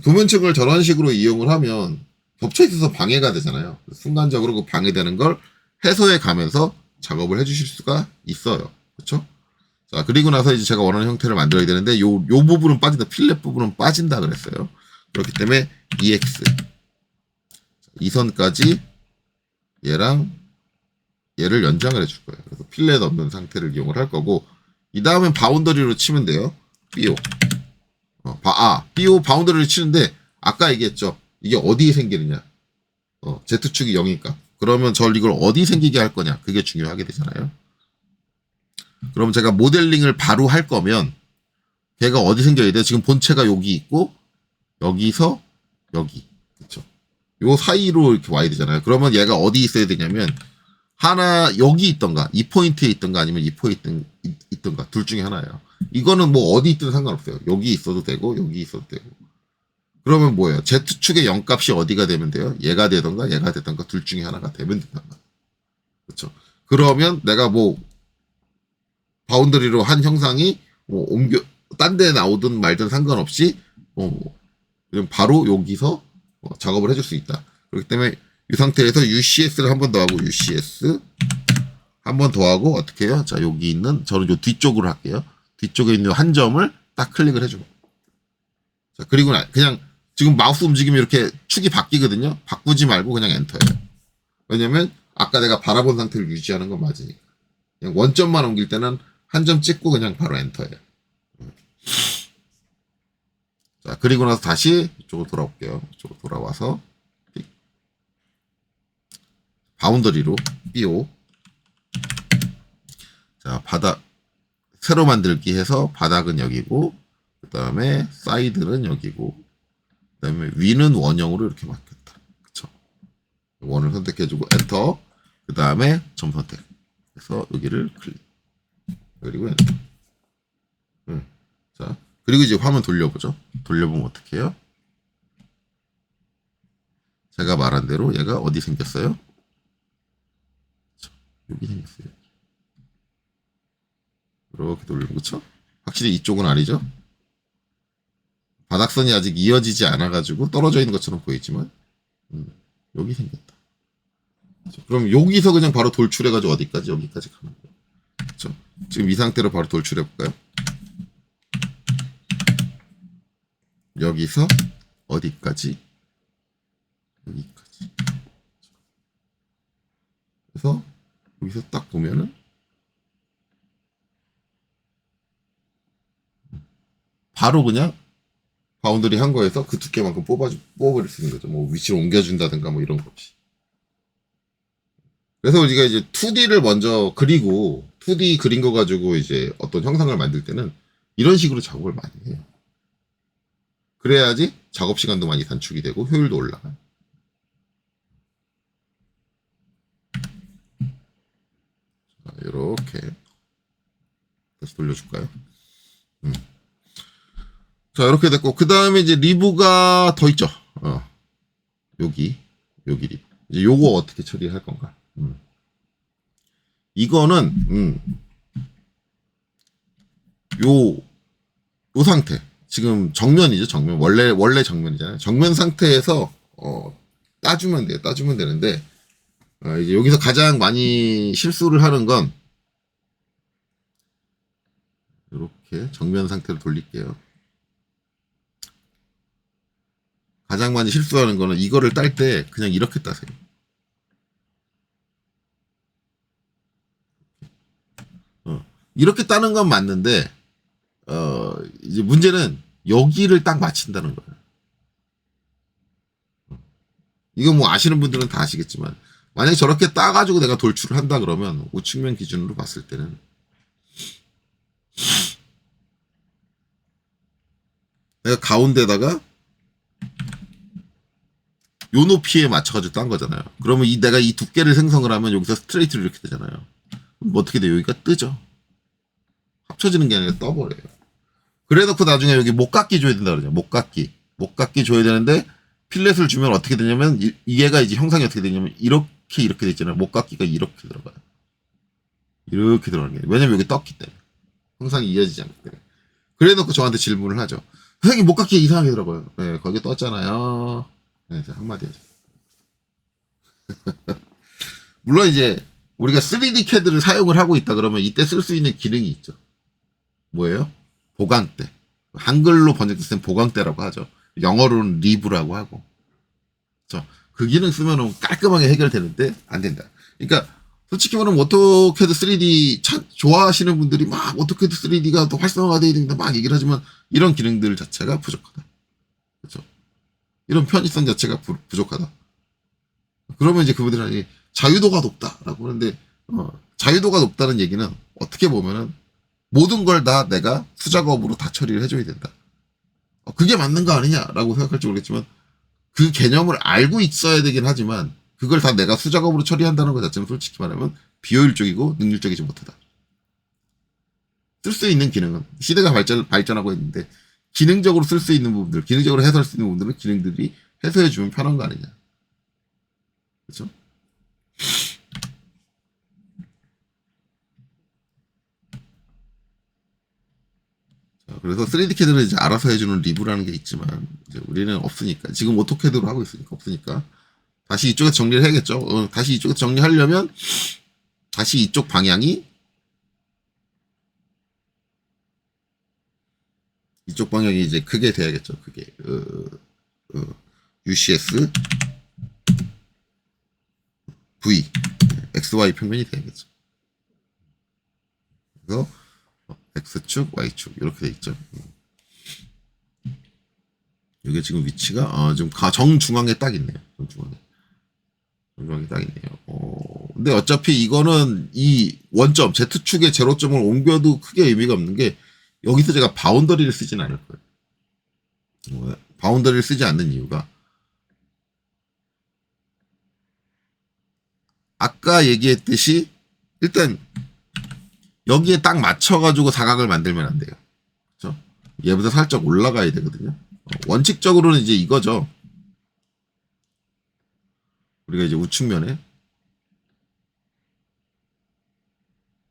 도면층을 저런 식으로 이용을 하면 겹쳐 있어서 방해가 되잖아요. 순간적으로 그 방해되는 걸 해소해 가면서 작업을 해주실 수가 있어요. 그렇죠? 자, 그리고 나서 이제 제가 원하는 형태를 만들어야 되는데 요 부분은 빠진다. 필렛 부분은 빠진다 그랬어요. 그렇기 때문에 EX 이 선까지 얘랑 얘를 연장을 해줄 거예요. 그래서 필렛 없는 상태를 이용을 할 거고, 이 다음엔 바운더리로 치면 돼요. BO. BO 바운더리를 치는데, 아까 얘기했죠. 이게 어디에 생기느냐. Z축이 0이니까. 그러면 이걸 어디 생기게 할 거냐. 그게 중요하게 되잖아요. 그럼 제가 모델링을 바로 할 거면, 걔가 어디 생겨야 돼? 지금 본체가 여기 있고, 여기서 여기. 그쵸. 요 사이로 이렇게 와야 되잖아요. 그러면 얘가 어디 있어야 되냐면, 하나, 여기 있던가, 이 포인트에 있던가, 아니면 이 포인트에 있던가, 둘 중에 하나예요. 이거는 뭐 어디 있든 상관없어요. 여기 있어도 되고, 여기 있어도 되고. 그러면 뭐예요? Z축의 0값이 어디가 되면 돼요? 얘가 되던가, 얘가 되던가, 둘 중에 하나가 되면 된단 말이에요. 그쵸. 그러면 내가 뭐, 바운더리로 한 형상이, 딴 데 나오든 말든 상관없이, 그냥 바로 여기서 작업을 해줄 수 있다. 그렇기 때문에 이 상태에서 UCS를 한 번 더 하고 UCS 한 번 더 하고 어떻게 해요? 자, 여기 있는 저는 요 뒤쪽으로 할게요. 뒤쪽에 있는 한 점을 딱 클릭을 해주고. 자, 그리고 그냥 지금 마우스 움직이면 이렇게 축이 바뀌거든요. 바꾸지 말고 그냥 엔터예요. 왜냐면 아까 내가 바라본 상태를 유지하는 건 맞으니까. 그냥 원점만 옮길 때는 한 점 찍고 그냥 바로 엔터예요. 자, 그리고 나서 다시 이쪽으로 돌아올게요. 이쪽으로 돌아와서 바운더리로 BO. 자, 바닥 새로 만들기 해서 바닥은 여기고, 그 다음에 사이드는 여기고, 그 다음에 위는 원형으로 이렇게 바뀌었다. 그쵸? 원을 선택해주고 엔터. 그 다음에 점 선택. 그래서 여기를 클릭. 그리고 엔터. 자, 그리고 이제 화면 돌려보죠. 돌려보면 어떻게 해요? 제가 말한 대로 얘가 어디 생겼어요? 여기 생겼어요. 이렇게 돌리면, 그쵸? 확실히 이쪽은 아니죠? 바닥선이 아직 이어지지 않아가지고 떨어져 있는 것처럼 보이지만, 여기 생겼다. 그쵸? 그럼 여기서 그냥 바로 돌출해가지고 어디까지? 여기까지 가는 거예요. 그쵸? 지금 이 상태로 바로 돌출해볼까요? 여기서 어디까지? 여기까지. 그래서 여기서 딱 보면은 바로 그냥 바운더리 한 거에서 그 두께만큼 뽑아버릴 수 있는 거죠. 뭐 위치를 옮겨준다든가 뭐 이런 거 없이. 그래서 우리가 이제 2D를 먼저 그리고 2D 그린 거 가지고 이제 어떤 형상을 만들 때는 이런 식으로 작업을 많이 해요. 그래야지 작업 시간도 많이 단축이 되고 효율도 올라가요. 자, 이렇게 다시 돌려줄까요? 자, 이렇게 됐고, 그 다음에 이제 리브가 더 있죠. 여기 리브. 이제 요거 어떻게 처리할 건가? 이거는, 요 상태. 지금 정면이죠, 정면. 원래 정면이잖아요. 정면 상태에서, 따주면 돼요. 따주면 되는데, 이제 여기서 가장 많이 실수를 하는 건, 이렇게 정면 상태로 돌릴게요. 가장 많이 실수하는 거는 이거를 딸 때 그냥 이렇게 따세요. 이렇게 따는 건 맞는데, 이제 문제는 여기를 딱 맞춘다는 거예요. 이거 뭐 아시는 분들은 다 아시겠지만, 만약에 저렇게 따가지고 내가 돌출을 한다 그러면 우측면 기준으로 봤을 때는 내가 가운데다가 요 높이에 맞춰가지고 딴 거잖아요. 그러면 내가 이 두께를 생성을 하면 여기서 스트레이트로 이렇게 되잖아요. 그럼 어떻게 돼요? 여기가 뜨죠. 합쳐지는 게 아니라 떠버려요. 그래 놓고 나중에 여기 목깎기 줘야 된다 그러죠. 목깎기 줘야 되는데 필렛을 주면 어떻게 되냐면 얘가 이제 형상이 어떻게 되냐면 이렇게 돼 있잖아요. 목깎기가 이렇게 들어가요. 이렇게 들어가는 게. 왜냐면 여기 떴기 때문에. 형상이 이어지지 않기 때문에. 그래 놓고 저한테 질문을 하죠. 선생님 목깎기가 이상하게 들어가요. 네, 거기 떴잖아요. 네, 한마디 하죠. 물론 이제 우리가 3D CAD를 사용을 하고 있다 그러면 이때 쓸 수 있는 기능이 있죠. 뭐예요? 보강대. 한글로 번역됐을 땐 보강대라고 하죠. 영어로는 리브라고 하고. 그 기능 쓰면 깔끔하게 해결되는데 안 된다. 그러니까 솔직히 말하면 오토캐드 3D 좋아하시는 분들이 막 오토캐드 3D가 더 활성화가 되어야 된다 막 얘기를 하지만 이런 기능들 자체가 부족하다. 그렇죠? 이런 편의성 자체가 부족하다. 그러면 이제 그분들은 자유도가 높다라고 하는데 자유도가 높다는 얘기는 어떻게 보면은 모든 걸 다 내가 수작업으로 다 처리를 해줘야 된다. 그게 맞는 거 아니냐라고 생각할지 모르겠지만 그 개념을 알고 있어야 되긴 하지만 그걸 다 내가 수작업으로 처리한다는 것 자체는 솔직히 말하면 비효율적이고 능률적이지 못하다. 쓸 수 있는 기능은 시대가 발전하고 있는데 기능적으로 쓸 수 있는 부분들, 기능적으로 해소할 수 있는 부분들은 기능들이 해소해주면 편한 거 아니냐. 그렇죠? 그래서 3D 캐드를 이제 알아서 해주는 리뷰라는 게 있지만 이제 우리는 없으니까 지금 오토캐드로 하고 있으니까 없으니까 다시 이쪽에서 정리를 해야겠죠. 다시 이쪽에서 정리하려면 다시 이쪽 방향이 이쪽 방향이 이제 크게 돼야겠죠. 그게 UCS V XY 평면이 돼야겠죠. 그래서 X축, Y축 이렇게 돼 있죠. 이게 지금 위치가 지금 정중앙에 딱 있네요. 정중앙에 딱 있네요. 근데 어차피 이거는 이 원점 Z축의 제로점을 옮겨도 크게 의미가 없는 게 여기서 제가 바운더리를 쓰진 않을 거예요. 바운더리를 쓰지 않는 이유가 아까 얘기했듯이 일단 여기에 딱 맞춰가지고 사각을 만들면 안 돼요. 그렇죠? 얘보다 살짝 올라가야 되거든요. 원칙적으로는 이제 이거죠. 우리가 이제 우측면에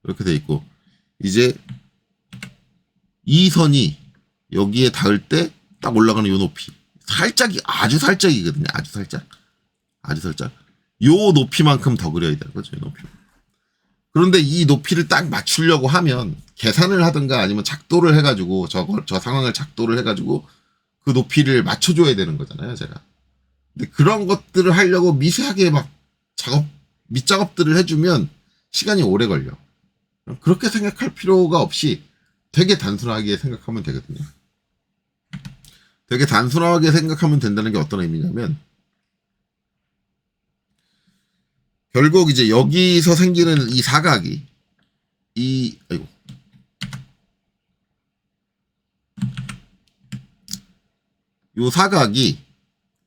이렇게 돼 있고 이제 이 선이 여기에 닿을 때 딱 올라가는 요 높이 살짝이 아주 살짝이거든요. 아주 살짝 요 높이만큼 더 그려야 되는 거죠. 요 높이. 그런데 이 높이를 딱 맞추려고 하면 계산을 하든가 아니면 작도를 해가지고 저 상황을 작도를 해가지고 그 높이를 맞춰줘야 되는 거잖아요, 제가. 근데 그런 것들을 하려고 미세하게 막 밑작업들을 해주면 시간이 오래 걸려. 그렇게 생각할 필요가 없이 되게 단순하게 생각하면 되거든요. 되게 단순하게 생각하면 된다는 게 어떤 의미냐면 결국 이제 여기서 생기는 이 사각이 이 사각이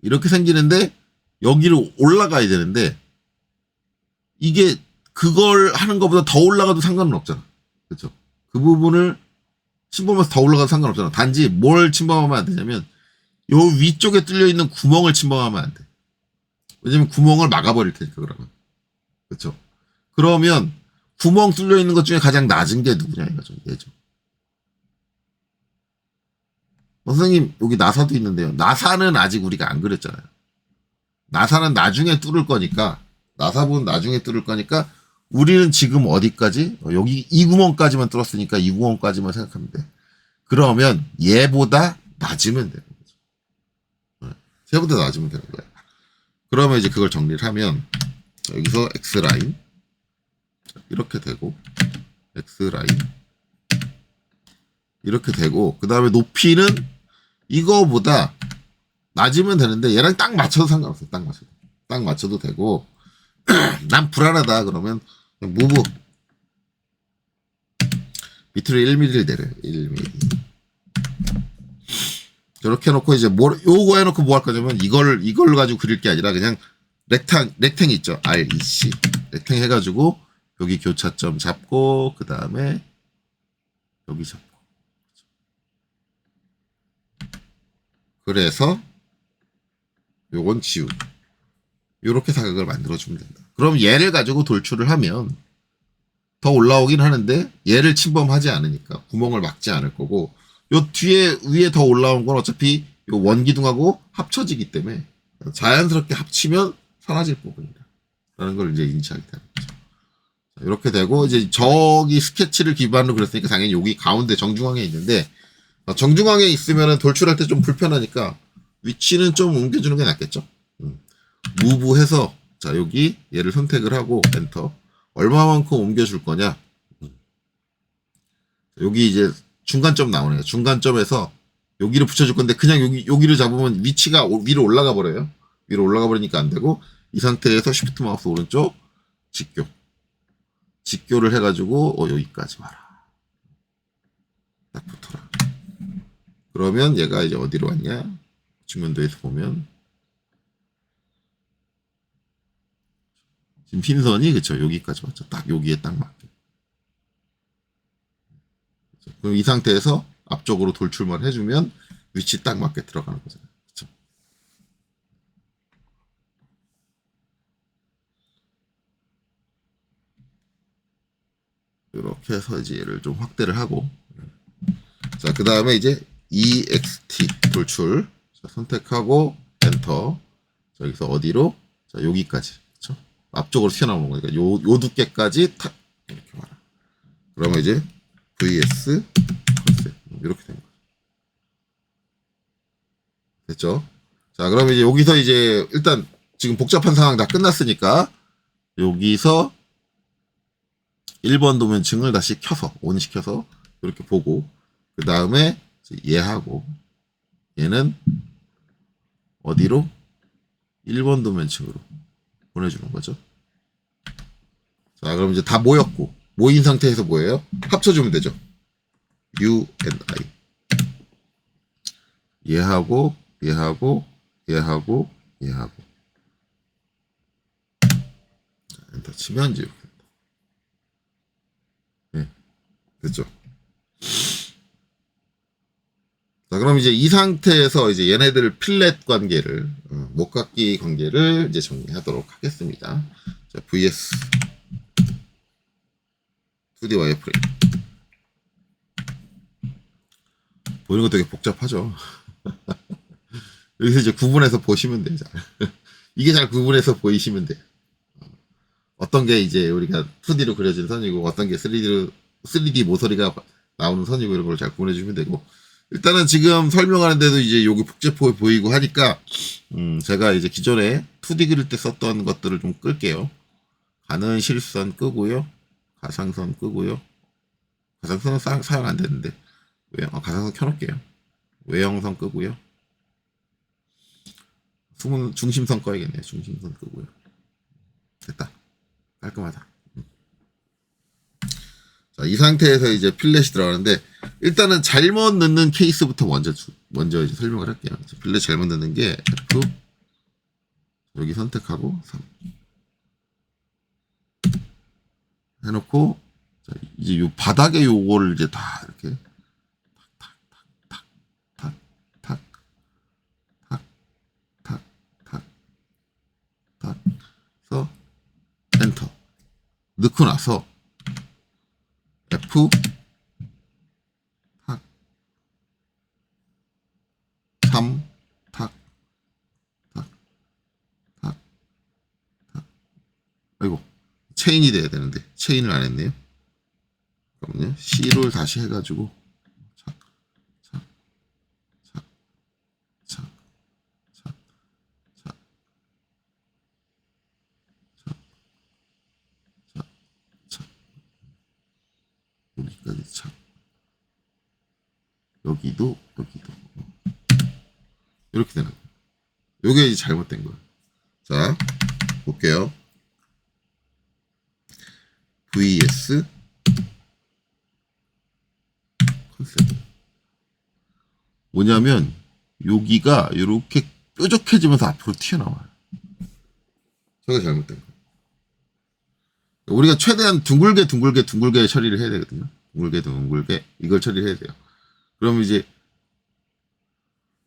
이렇게 생기는데 여기로 올라가야 되는데 이게 그걸 하는 것보다 더 올라가도 상관은 없잖아. 그렇죠? 그 부분을 침범해서 더 올라가도 상관없잖아. 단지 뭘 침범하면 안 되냐면 요 위쪽에 뚫려 있는 구멍을 침범하면 안 돼. 왜냐면 구멍을 막아버릴 테니까 그러면. 그렇죠? 그러면 구멍 뚫려 있는 것 중에 가장 낮은 게 누구냐 이거죠. 얘죠. 선생님 여기 나사도 있는데요. 나사는 아직 우리가 안 그렸잖아요. 나사는 나중에 뚫을 거니까 나사부는 나중에 뚫을 거니까 우리는 지금 어디까지? 여기 이 구멍까지만 뚫었으니까 이 구멍까지만 생각하면 돼. 그러면 얘보다 낮으면 되는 거죠. 얘보다 낮으면 되는 거야. 그러면 이제 그걸 정리를 하면 여기서 X라인 이렇게 되고 X라인 이렇게 되고 그 다음에 높이는 이거보다 낮으면 되는데 얘랑 딱 맞춰도 상관없어요. 딱 맞춰도 되고 난 불안하다 그러면 무브 밑으로 1mm를 내려 1mm 이렇게 해놓고 이제 요거 해놓고 뭐 할 거냐면 이걸 가지고 그릴 게 아니라 그냥 렉탱 있죠. REC 렉탱 해가지고 여기 교차점 잡고 그 다음에 여기 잡고 그래서 요건 지우고 요렇게 사각을 만들어주면 된다. 그럼 얘를 가지고 돌출을 하면 더 올라오긴 하는데 얘를 침범하지 않으니까 구멍을 막지 않을 거고 요 뒤에 위에 더 올라온 건 어차피 요 원기둥하고 합쳐지기 때문에 자연스럽게 합치면 사라질 부분이다. 라는 걸 이제 인지하게 되는 거죠. 이렇게 되고 이제 저기 스케치를 기반으로 그렸으니까 당연히 여기 가운데 정중앙에 있는데 정중앙에 있으면 돌출할 때 좀 불편하니까 위치는 좀 옮겨주는 게 낫겠죠. 무브해서 자 여기 얘를 선택을 하고 엔터 얼마만큼 옮겨줄 거냐. 여기 이제 중간점 나오네요. 중간점에서 여기를 붙여줄 건데 그냥 여기를 잡으면 위치가 위로 올라가 버려요. 위로 올라가 버리니까 안 되고 이 상태에서 쉬프트 마우스 오른쪽 직교. 직교를 해가지고 여기까지 와라. 딱 붙어라. 그러면 얘가 이제 어디로 왔냐? 측면도에서 보면 지금 흰선이 그쵸 여기까지 왔죠. 딱 여기에 딱 맞게. 그럼 이 상태에서 앞쪽으로 돌출만 해주면 위치 딱 맞게 들어가는 거잖아요. 그쵸? 이렇게 해서 이제 얘를 좀 확대를 하고 자, 그 다음에 이제 EXT 돌출 자, 선택하고 엔터 자, 여기서 어디로? 자, 여기까지 그쵸? 앞쪽으로 튀어나오는 거니까 요 두께까지 탁 이렇게 와라. 그러면 이제 VS 컨셉 이렇게 된 거죠. 됐죠? 자, 그러면 이제 여기서 이제 일단 지금 복잡한 상황 다 끝났으니까 여기서 1번 도면층을 다시 켜서 온 시켜서 이렇게 보고 그 다음에 얘하고 얘는 어디로? 1번 도면층으로 보내주는 거죠. 자, 그럼 이제 다 모였고 모인 상태에서 뭐예요? 합쳐주면 되죠. U and I 얘하고 얘하고 얘하고 얘하고 자, 엔터 치면 이제 이렇게 된다. 네, 됐죠. 자, 그럼 이제 이 상태에서 이제 얘네들 필렛 관계를, 목각기 관계를 이제 정리하도록 하겠습니다. 자, VS 2D 와이어프레임. 보이는 거 되게 복잡하죠. 여기서 이제 구분해서 보시면 돼요. 이게 잘 구분해서 보이시면 돼요. 어떤 게 이제 우리가 2D로 그려진 선이고, 어떤 게 3D 모서리가 나오는 선이고, 이런 걸 잘 구분해 주시면 되고, 일단은 지금 설명하는데도 이제 여기 복잡해 보이고 하니까, 제가 이제 기존에 2D 그릴 때 썼던 것들을 좀 끌게요. 가는 실선 끄고요. 가상선 끄고요. 가상선은 사용 안 되는데, 가상선 켜놓을게요. 외형선 끄고요. 중심선 꺼야겠네요. 중심선 끄고요. 됐다. 깔끔하다. 자, 이 상태에서 이제 필렛이 들어가는데, 일단은 잘못 넣는 케이스부터 먼저 이제 설명을 할게요. 필렛 잘못 넣는 게 F, 여기 선택하고 3. 해놓고, 자, 이제 요 바닥에 요거를 이제 다 이렇게 해서 엔터 넣고 나서 F 탁 3 탁 탁 탁 탁 아이고 체인이 돼야 되는데 체인을 안 했네요. 그러면요 C를 다시 해가지고 여기까지 착 여기도 이렇게 되는 거예요. 요게 이제 잘못된 거예요. 자 볼게요. VS 컨셉 뭐냐면 여기가 이렇게 뾰족해지면서 앞으로 튀어나와요. 저게 잘못된 거예요. 우리가 최대한 둥글게 처리를 해야 되거든요. 둥글게 이걸 처리해야 돼요. 그럼 이제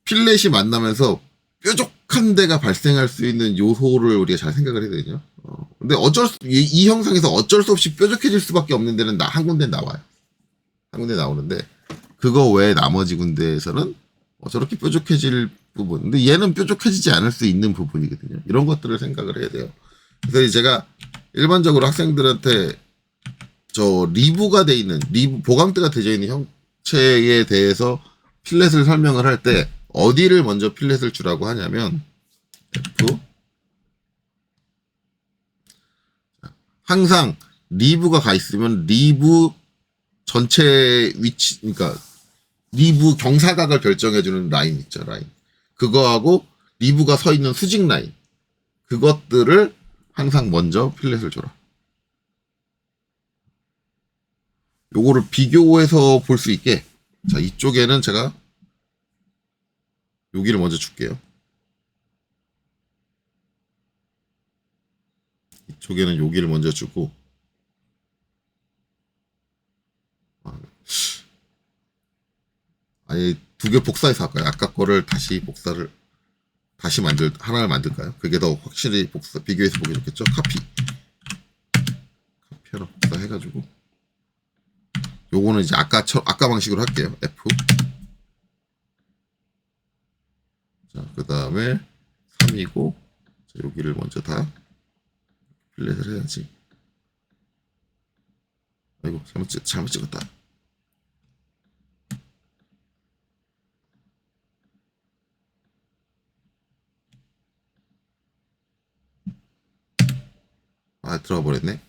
필렛이 만나면서 뾰족한 데가 발생할 수 있는 요소를 우리가 잘 생각을 해야 되거든요. 근데 이 형상에서 어쩔 수 없이 뾰족해질 수밖에 없는 데는 한 군데 나와요. 한 군데 나오는데 그거 외에 나머지 군데에서는 저렇게 뾰족해질 부분. 근데 얘는 뾰족해지지 않을 수 있는 부분이거든요. 이런 것들을 생각을 해야 돼요. 그래서 제가 일반적으로 학생들한테 리브가 돼 있는 보강대가 되어 있는 형체에 대해서 필렛을 설명을 할 때 어디를 먼저 필렛을 주라고 하냐면 F 항상 리브가 가 있으면 리브 전체 위치, 그러니까 리브 경사각을 결정해주는 라인 있죠, 라인. 그거하고 리브가 서 있는 수직 라인. 그것들을 항상 먼저 필렛을 줘라. 요거를 비교해서 볼 수 있게. 자, 이쪽에는 제가 여기를 먼저 줄게요. 이쪽에는 여기를 먼저 주고. 아니, 두 개 복사해서 할까요? 아까 거를 다시 하나를 만들까요? 그게 더 확실히 비교해서 보기 좋겠죠? 카피 하나 복사해가지고. 요거는 이제 아까 방식으로 할게요. F. 자, 그 다음에 3이고, 자, 여기를 먼저 다 필렛을 해야지. 아이고, 잘못 찍었다. 아, 들어가 버렸네.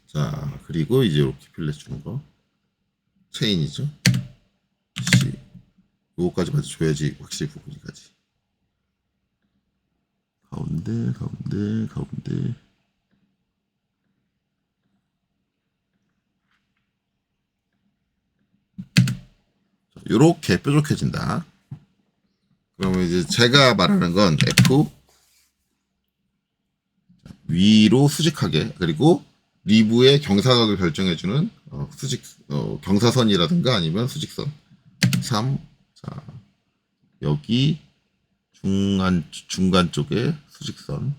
자, 그리고 이제 이렇게 필렛 주는 거. 체인이죠. C. 요거까지 맞아 줘야지 확실히 부분이 가지. 가운데. 요렇게 뾰족해진다. 그러면 이제 제가 말하는 건 F. 위로 수직하게, 그리고 리브의 경사각을 결정해주는 경사선이라든가 아니면 수직선. 3. 자, 여기 중간 쪽에 수직선.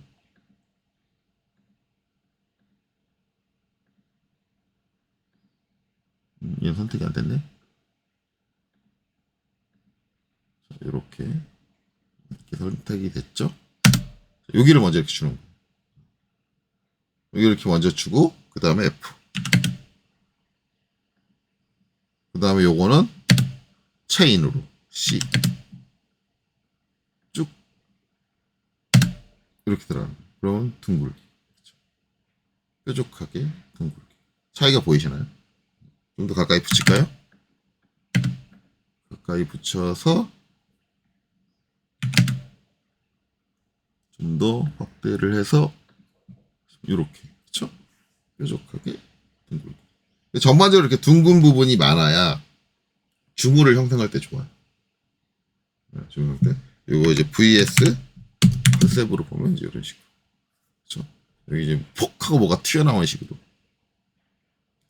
얘는 선택이 안 됐네. 자, 이렇게 선택이 됐죠. 여기를 먼저 이렇게 주는 거예요. 여기 이렇게 먼저 주고, 그 다음에 F. 그 다음에 요거는 체인으로 C. 쭉. 이렇게 들어가는 거예요. 그러면 둥글기. 그렇죠? 뾰족하게 둥글기. 차이가 보이시나요? 좀 더 가까이 붙일까요? 가까이 붙여서 좀 더 확대를 해서 이렇게, 그렇죠? 뾰족하게 둥글게. 전반적으로 이렇게 둥근 부분이 많아야 주물을 형성할 때 좋아요. 주물 때 이거 이제 VS 컨셉으로 보면 이제 이런 식으로, 그렇죠? 여기 이제 폭 하고 뭐가 튀어나오는 식으로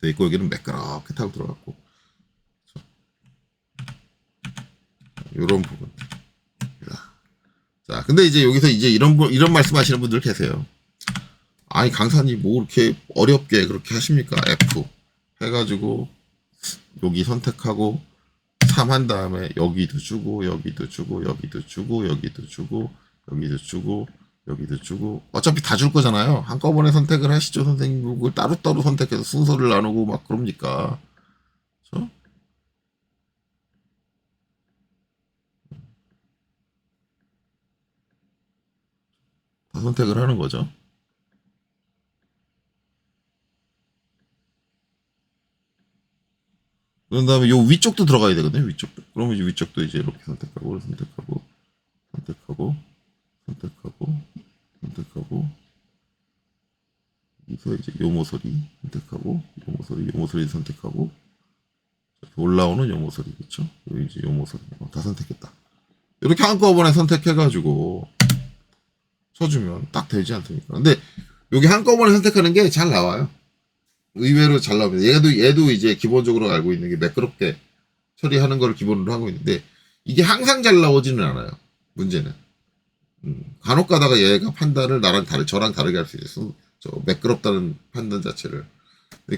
돼 있고, 여기는 매끄럽게 타고 들어갔고, 그렇죠? 이런 부분. 자, 근데 이제 여기서 이제 이런 말씀하시는 분들 계세요. 아니, 강사님 뭐 이렇게 어렵게 그렇게 하십니까? F 해가지고 여기 선택하고 3 한 다음에 여기도 주고 어차피 다 줄 거잖아요. 한꺼번에 선택을 하시죠, 선생님. 그걸 따로따로 선택해서 순서를 나누고 막 그럽니까? 그렇죠? 다 선택을 하는 거죠. 그런 다음에 요 위쪽도 들어가야 되거든요. 위쪽도. 그러면 이제 위쪽도 이제 이렇게 선택하고 여기서 이제 요 모서리 선택하고, 요 모서리 선택하고, 올라오는 요 모서리, 그렇죠? 여기 이제 요 모서리 다 선택했다. 이렇게 한꺼번에 선택해가지고 쳐주면 딱 되지 않습니까? 근데 여기 한꺼번에 선택하는 게 잘 나와요. 의외로 잘 나옵니다. 얘도 이제 기본적으로 알고 있는 게 매끄럽게 처리하는 걸 기본으로 하고 있는데, 이게 항상 잘 나오지는 않아요. 문제는. 간혹 가다가 얘가 판단을 저랑 다르게 할 수 있어요. 매끄럽다는 판단 자체를.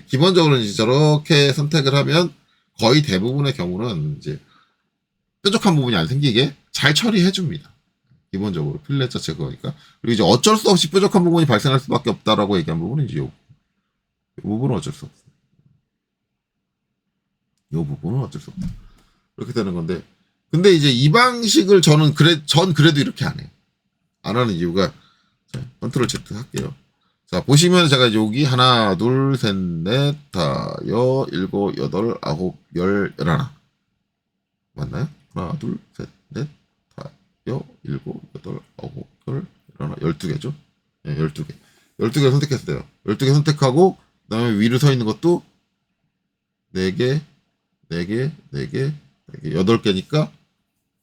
기본적으로는 이제 저렇게 선택을 하면 거의 대부분의 경우는 이제 뾰족한 부분이 안 생기게 잘 처리해 줍니다. 기본적으로 필렛 자체 그거니까. 그리고 이제 어쩔 수 없이 뾰족한 부분이 발생할 수밖에 없다라고 얘기한 부분은 이제 이 부분은 어쩔 수 없어. 이 부분은 어쩔 수 없다. 그렇게 되는 건데, 근데 이제 이 방식을 전 그래도 이렇게 안 해요. 안 하는 이유가, 자, 컨트롤 Z 할게요. 자, 보시면 제가 이제 여기 하나, 둘, 셋, 넷, 다, 일곱, 여덟, 아홉, 열, 열하나. 맞나요? 하나, 둘, 셋, 넷, 다, 일곱, 여덟, 아홉, 열, 열하나, 12개죠? 네, 12개. 12개 선택했어요. 12개 선택하고, 그 다음에 위로 서 있는 것도 4개, 4개, 4개, 4개, 8개니까,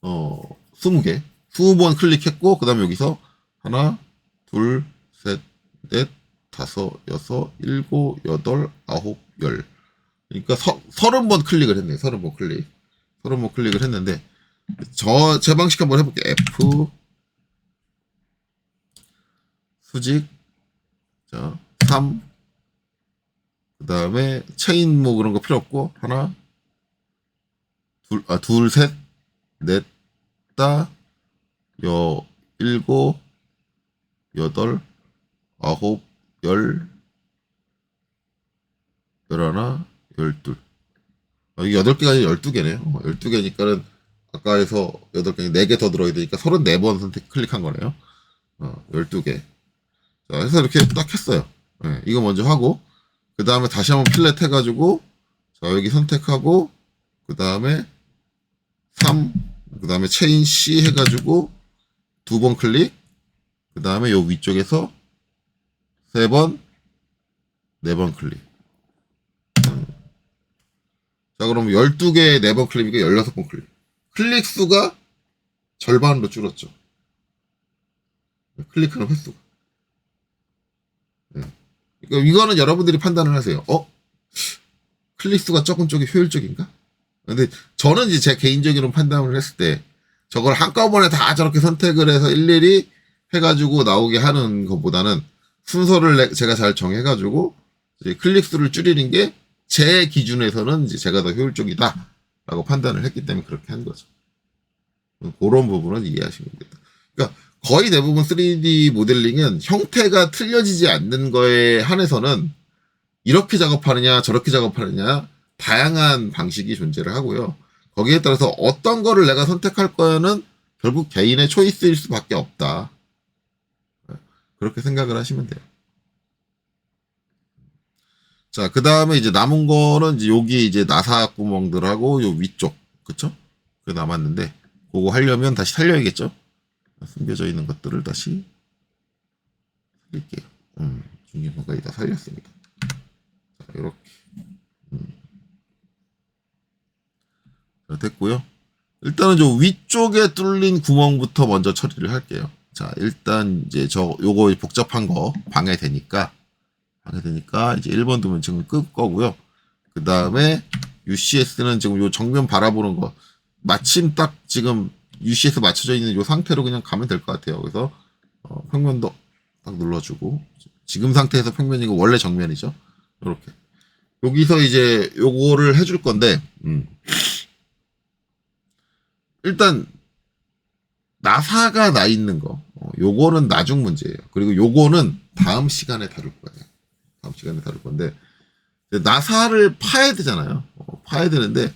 20개. 20번 클릭했고, 그 다음에 여기서 하나, 둘, 셋, 넷, 다섯, 여섯, 일곱, 여덟, 아홉, 열. 그러니까 30번 클릭을 했네요. 30번 클릭. 30번 클릭을 했는데, 제 방식 한번 해볼게요. F, 수직, 자, 3, 그 다음에 체인 뭐 그런 거 필요 없고, 하나, 둘, 셋, 넷, 다, 일곱, 여덟, 아홉, 열하나, 열둘. 이게 8개가 아니라 12개네요. 12개니까는 아까 해서 8개, 4개 더 들어야 되니까 34번 클릭한 거네요. 12개. 자, 해서 이렇게 딱 했어요. 네, 이거 먼저 하고, 그 다음에 다시 한번 필렛 해가지고, 자, 여기 선택하고, 그 다음에 3, 그 다음에 체인 C 해가지고, 2번 클릭, 그 다음에 요 위쪽에서 3번, 4번 클릭. 자, 그럼 12개에 4번 클릭이니까 16번 클릭. 클릭 수가 절반으로 줄었죠. 클릭하는 횟수가. 네. 그러니까 이거는 여러분들이 판단을 하세요. 클릭 수가 적은 쪽이 효율적인가? 근데 저는 이제 제 개인적인 판단을 했을 때 저걸 한꺼번에 다 저렇게 선택을 해서 일일이 해가지고 나오게 하는 것보다는 순서를 제가 잘 정해가지고 이제 클릭 수를 줄이는 게 제 기준에서는 이제 제가 더 효율적이다라고 판단을 했기 때문에 그렇게 한 거죠. 그런 부분은 이해하시면 됩니다. 그러니까 거의 대부분 3D 모델링은 형태가 틀려지지 않는 거에 한해서는 이렇게 작업하느냐 저렇게 작업하느냐 다양한 방식이 존재를 하고요. 거기에 따라서 어떤 거를 내가 선택할 거는 결국 개인의 초이스일 수밖에 없다. 그렇게 생각을 하시면 돼요. 자, 그 다음에 이제 남은 거는 이제 여기 이제 나사 구멍들하고 요 위쪽, 그쵸? 그게 남았는데, 그거 하려면 다시 살려야겠죠? 숨겨져 있는 것들을 다시 살릴게요. 중립선까지 다 살렸습니다. 자, 요렇게. 자, 됐고요. 일단은 저 위쪽에 뚫린 구멍부터 먼저 처리를 할게요. 자, 일단 이제 요거 복잡한 거 방해되니까 이제 1번 두면 지금 끌 거고요. 그 다음에 UCS는 지금 요 정면 바라보는 거 마침 딱 지금 UCS 맞춰져 있는 요 상태로 그냥 가면 될 것 같아요. 그래서 평면도 딱 눌러주고 지금 상태에서 평면이고 원래 정면이죠. 이렇게 여기서 이제 요거를 해줄 건데 일단 나사가 나 있는 거 요거는 나중 문제예요. 그리고 요거는 다음 시간에 다룰 거예요. 다음 시간에 다룰 건데 나사를 파야 되잖아요. 파야 되는데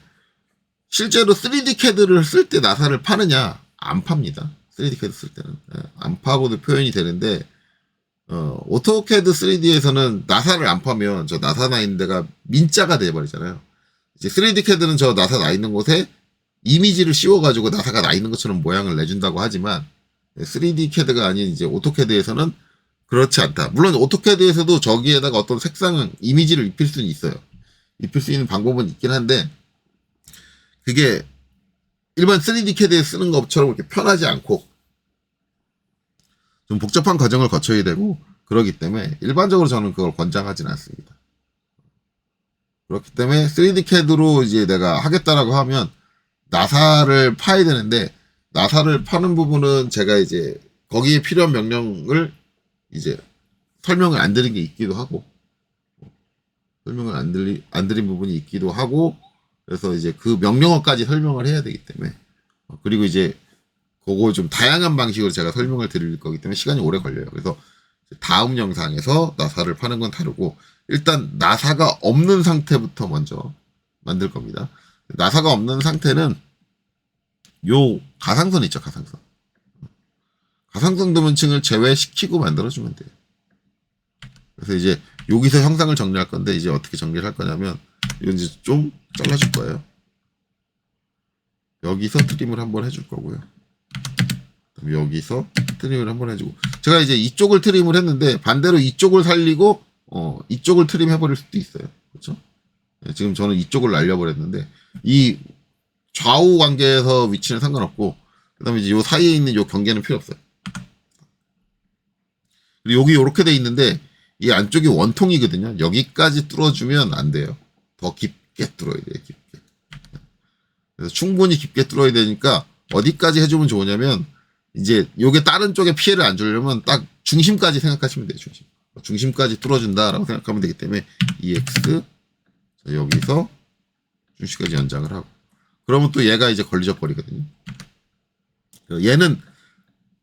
실제로 3D CAD를 쓸 때 나사를 파느냐? 안 팝니다. 3D CAD 쓸 때는 안 파고도 표현이 되는데 오토캐드 3D에서는 나사를 안 파면 저 나사 나 있는 데가 민자가 돼버리잖아요. 이제 3D CAD는 저 나사 나 있는 곳에 이미지를 씌워가지고 나사가 나 있는 것처럼 모양을 내준다고 하지만 3D CAD가 아닌 이제 오토캐드에서는 그렇지 않다. 물론 오토캐드에서도 저기에다가 어떤 색상은 이미지를 입힐 수는 있어요. 입힐 수 있는 방법은 있긴 한데 그게 일반 3D CAD에 쓰는 것처럼 그렇게 편하지 않고 좀 복잡한 과정을 거쳐야 되고 그러기 때문에 일반적으로 저는 그걸 권장하지는 않습니다. 그렇기 때문에 3D CAD로 이제 내가 하겠다라고 하면 나사를 파야 되는데 나사를 파는 부분은 제가 이제 거기에 필요한 명령을 이제 설명을 안 드린 게 있기도 하고 설명을 안 드린 부분이 있기도 하고 그래서 이제 그 명령어까지 설명을 해야 되기 때문에 그리고 이제 그거 좀 다양한 방식으로 제가 설명을 드릴 거기 때문에 시간이 오래 걸려요. 그래서 다음 영상에서 나사를 파는 건 다르고 일단 나사가 없는 상태부터 먼저 만들 겁니다. 나사가 없는 상태는 요 가상선 있죠, 가상선. 가상선 도면층을 제외시키고 만들어주면 돼요. 그래서 이제 여기서 형상을 정리할 건데 이제 어떻게 정리를 할 거냐면 이건 이제 좀 잘라줄 거예요. 여기서 트림을 한번 해줄 거고요. 여기서 트림을 한번 해주고 제가 이제 이쪽을 트림을 했는데 반대로 이쪽을 살리고 이쪽을 트림 해버릴 수도 있어요. 그렇죠? 네, 지금 저는 이쪽을 날려버렸는데 이 좌우 관계에서 위치는 상관없고 그다음에 이제 요 사이에 있는 요 경계는 필요 없어요. 그리고 여기 이렇게 돼 있는데 이 안쪽이 원통이거든요. 여기까지 뚫어주면 안 돼요. 더 깊게 뚫어야 돼요. 깊게. 그래서 충분히 깊게 뚫어야 되니까 어디까지 해주면 좋으냐면 이제 요게 다른 쪽에 피해를 안 주려면 딱 중심까지 생각하시면 돼요. 중심까지 뚫어준다라고 생각하면 되기 때문에 EX 여기서 중심까지 연장을 하고 그러면 또 얘가 이제 걸리적 버리거든요. 얘는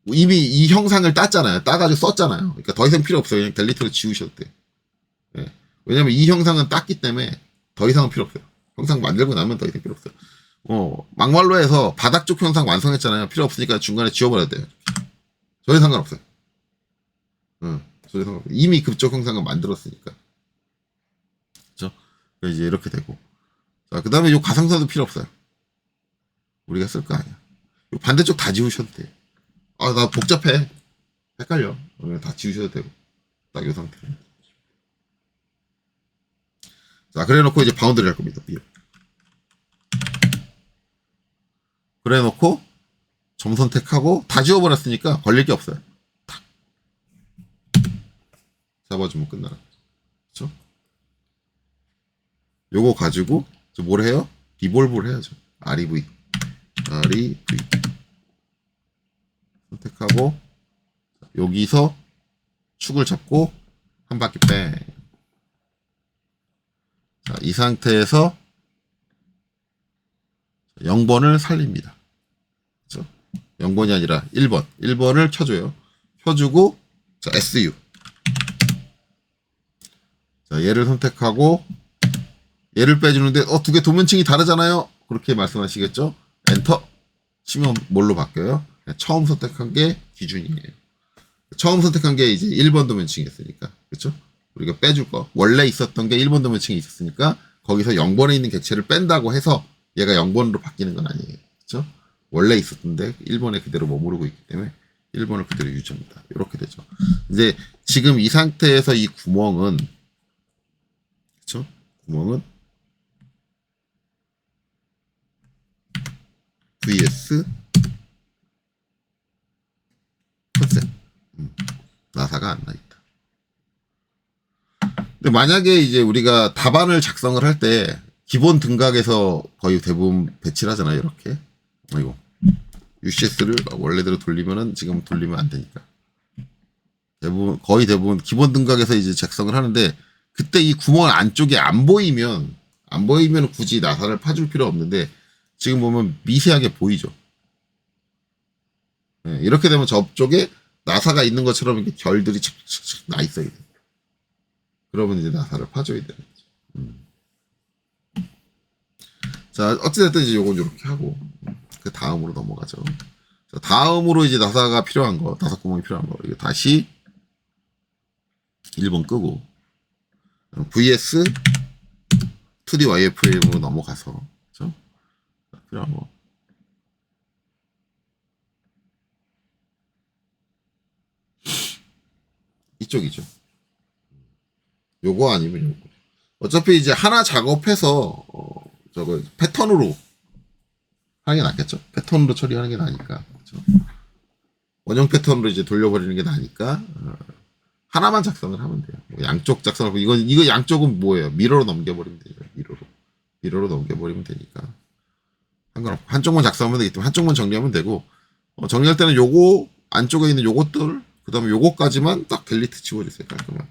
이미 이 형상을 땄잖아요. 따가지고 썼잖아요. 그러니까 더 이상 필요 없어요. 그냥 델리트로 지우셔도 돼요. 네. 왜냐면 이 형상은 땄기 때문에 더 이상은 필요 없어요. 형상 만들고 나면 더 이상 필요 없어요. 막말로 해서 바닥 쪽 형상 완성했잖아요. 필요 없으니까 중간에 지워버려야 돼요. 전혀 상관없어요. 전혀 상관없어요. 이미 그쪽 형상은 만들었으니까. 그죠? 이제 이렇게 되고. 자, 그 다음에 요 가상선도 필요 없어요. 우리가 쓸 거 아니야. 요 반대쪽 다 지우셔도 돼요. 아, 나 복잡해. 헷갈려. 다 지우셔도 되고. 딱 요 상태로. 자, 그래 놓고 이제 바운드를 할 겁니다. 그래 놓고 점 선택하고 다 지워버렸으니까 걸릴 게 없어요. 탁. 잡아주면 끝나는 거죠. 그렇죠? 요거 가지고 뭘 해요? 리볼브를 해야죠. REV 선택하고 여기서 축을 잡고 한 바퀴 뺑. 자, 이 상태에서 0번을 살립니다. 그렇죠? 0번이 아니라 1번. 1번을 켜줘요. 켜주고, 자, SU. 자, 얘를 선택하고, 얘를 빼주는데, 두 개 도면층이 다르잖아요? 그렇게 말씀하시겠죠? 엔터. 치면 뭘로 바뀌어요? 처음 선택한 게 기준이에요. 처음 선택한 게 이제 1번 도면층이었으니까. 그렇죠? 우리가 빼줄 거. 원래 있었던 게 1번 도면층이 있었으니까, 거기서 0번에 있는 객체를 뺀다고 해서, 얘가 0번으로 바뀌는 건 아니에요. 그렇죠? 원래 있었던데 1번에 그대로 머무르고 있기 때문에 1번을 그대로 유지합니다. 이렇게 되죠. 이제 지금 이 상태에서 이 구멍은 그렇죠? 구멍은 VS 컨셉 나사가 안 나 있다. 근데 만약에 이제 우리가 답안을 작성을 할 때 기본 등각에서 거의 대부분 배치를 하잖아요. 이렇게. 아이고. UCS를 원래대로 돌리면은 지금 돌리면 안 되니까. 거의 대부분 기본 등각에서 이제 작성을 하는데 그때 이 구멍 안쪽에 안 보이면 굳이 나사를 파줄 필요 없는데 지금 보면 미세하게 보이죠. 네, 이렇게 되면 저쪽에 나사가 있는 것처럼 이렇게 결들이 착착착 나 있어야 돼. 그러면 이제 나사를 파줘야 되는 거죠. 자, 어찌됐든 이제 요건 이렇게 하고, 그 다음으로 넘어가죠. 자, 다음으로 이제 나사가 필요한 거, 나사 구멍이 필요한 거, 이거 다시 1번 끄고, VS 2D YFM으로 넘어가서, 그죠? 필요한 거. 이쪽이죠. 요거 아니면 요거. 어차피 이제 하나 작업해서, 저거 패턴으로 하는 게 낫겠죠? 패턴으로 처리하는 게 나으니까. 그렇죠? 원형 패턴으로 이제 돌려버리는 게 나으니까 하나만 작성을 하면 돼요. 양쪽 작성하고 이거 양쪽은 뭐예요? 미러로 넘겨버리면 돼요. 미러로 넘겨버리면 되니까 상관없고 한쪽만 작성하면 되기 때문에 한쪽만 정리하면 되고 정리할 때는 요거 안쪽에 있는 요것들 그다음에 요거까지만 딱 델리트 지워주세요. 깔끔하게.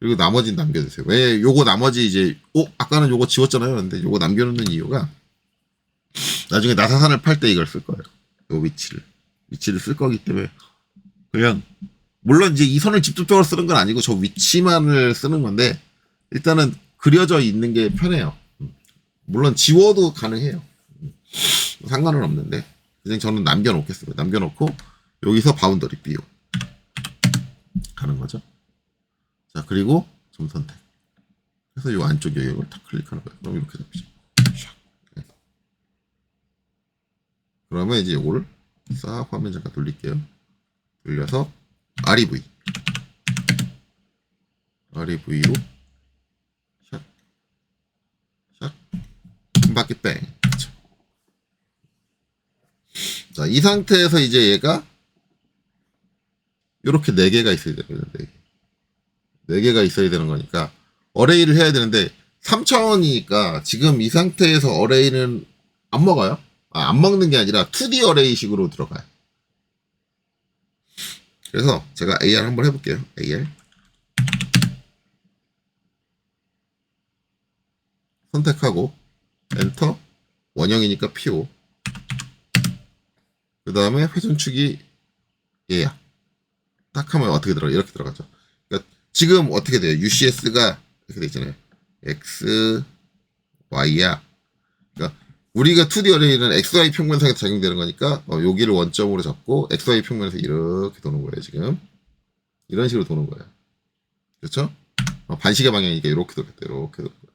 그리고 나머지는 남겨두세요. 왜 요거 나머지 이제 아까는 요거 지웠잖아요. 근데 요거 남겨놓는 이유가 나중에 나사산을 팔 때 이걸 쓸 거예요. 요 위치를 쓸 거기 때문에 그냥 물론 이제 이 선을 직접적으로 쓰는 건 아니고 저 위치만을 쓰는 건데 일단은 그려져 있는 게 편해요. 물론 지워도 가능해요. 상관은 없는데 그냥 저는 남겨놓겠습니다. 남겨놓고 여기서 바운더리 띄우 가는 거죠. 자, 그리고 점 선택. 그래서 이 안쪽 영역을 탁 클릭하는 거예요. 그럼 이렇게 잡히죠. 네. 그러면 이제 이거를 싹 화면 잠깐 돌릴게요. 돌려서 REV로 샷, 한 바퀴 뺑. 그쵸. 자, 이 상태에서 이제 얘가 이렇게 4개가 있어야 됩니다. 4개. 4개가 있어야 되는 거니까 어레이를 해야 되는데 3차원이니까 지금 이 상태에서 어레이는 안 먹어요. 안 먹는 게 아니라 2D 어레이식으로 들어가요. 그래서 제가 AR 한번 해볼게요. AR 선택하고 엔터 원형이니까 PO 그 다음에 회전축이 얘야. 딱 하면 어떻게 들어가? 이렇게 들어가죠. 그러니까 지금 어떻게 돼요? UCS가 이렇게 돼 있잖아요. X, Y야. 그러니까 우리가 2D 어레이는 XY 평면상에 적용되는 거니까 여기를 원점으로 잡고 XY 평면에서 이렇게 도는 거예요. 지금 이런 식으로 도는 거예요. 그렇죠? 반시계 방향이니까 이렇게 돌겠다. 이렇게 도는 거예요.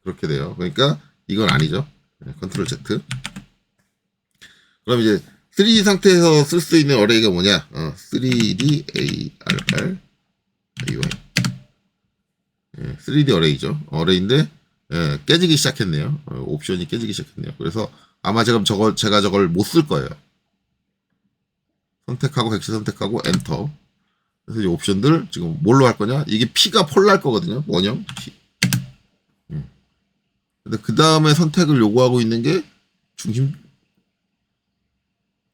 그렇게 돼요. 그러니까 이건 아니죠. 컨트롤 Z. 그럼 이제 3D 상태에서 쓸 수 있는 어레이가 뭐냐? 3D ARR AY. 3D 어레이죠. 어레이인데 깨지기 시작했네요. 옵션이 깨지기 시작했네요. 그래서 아마 제가 저걸 못 쓸 거예요. 선택하고 객체 선택하고 엔터. 그래서 이 옵션들 지금 뭘로 할 거냐? 이게 P가 폴날 거거든요. 원형 P. 근데 그 다음에 선택을 요구하고 있는 게 중심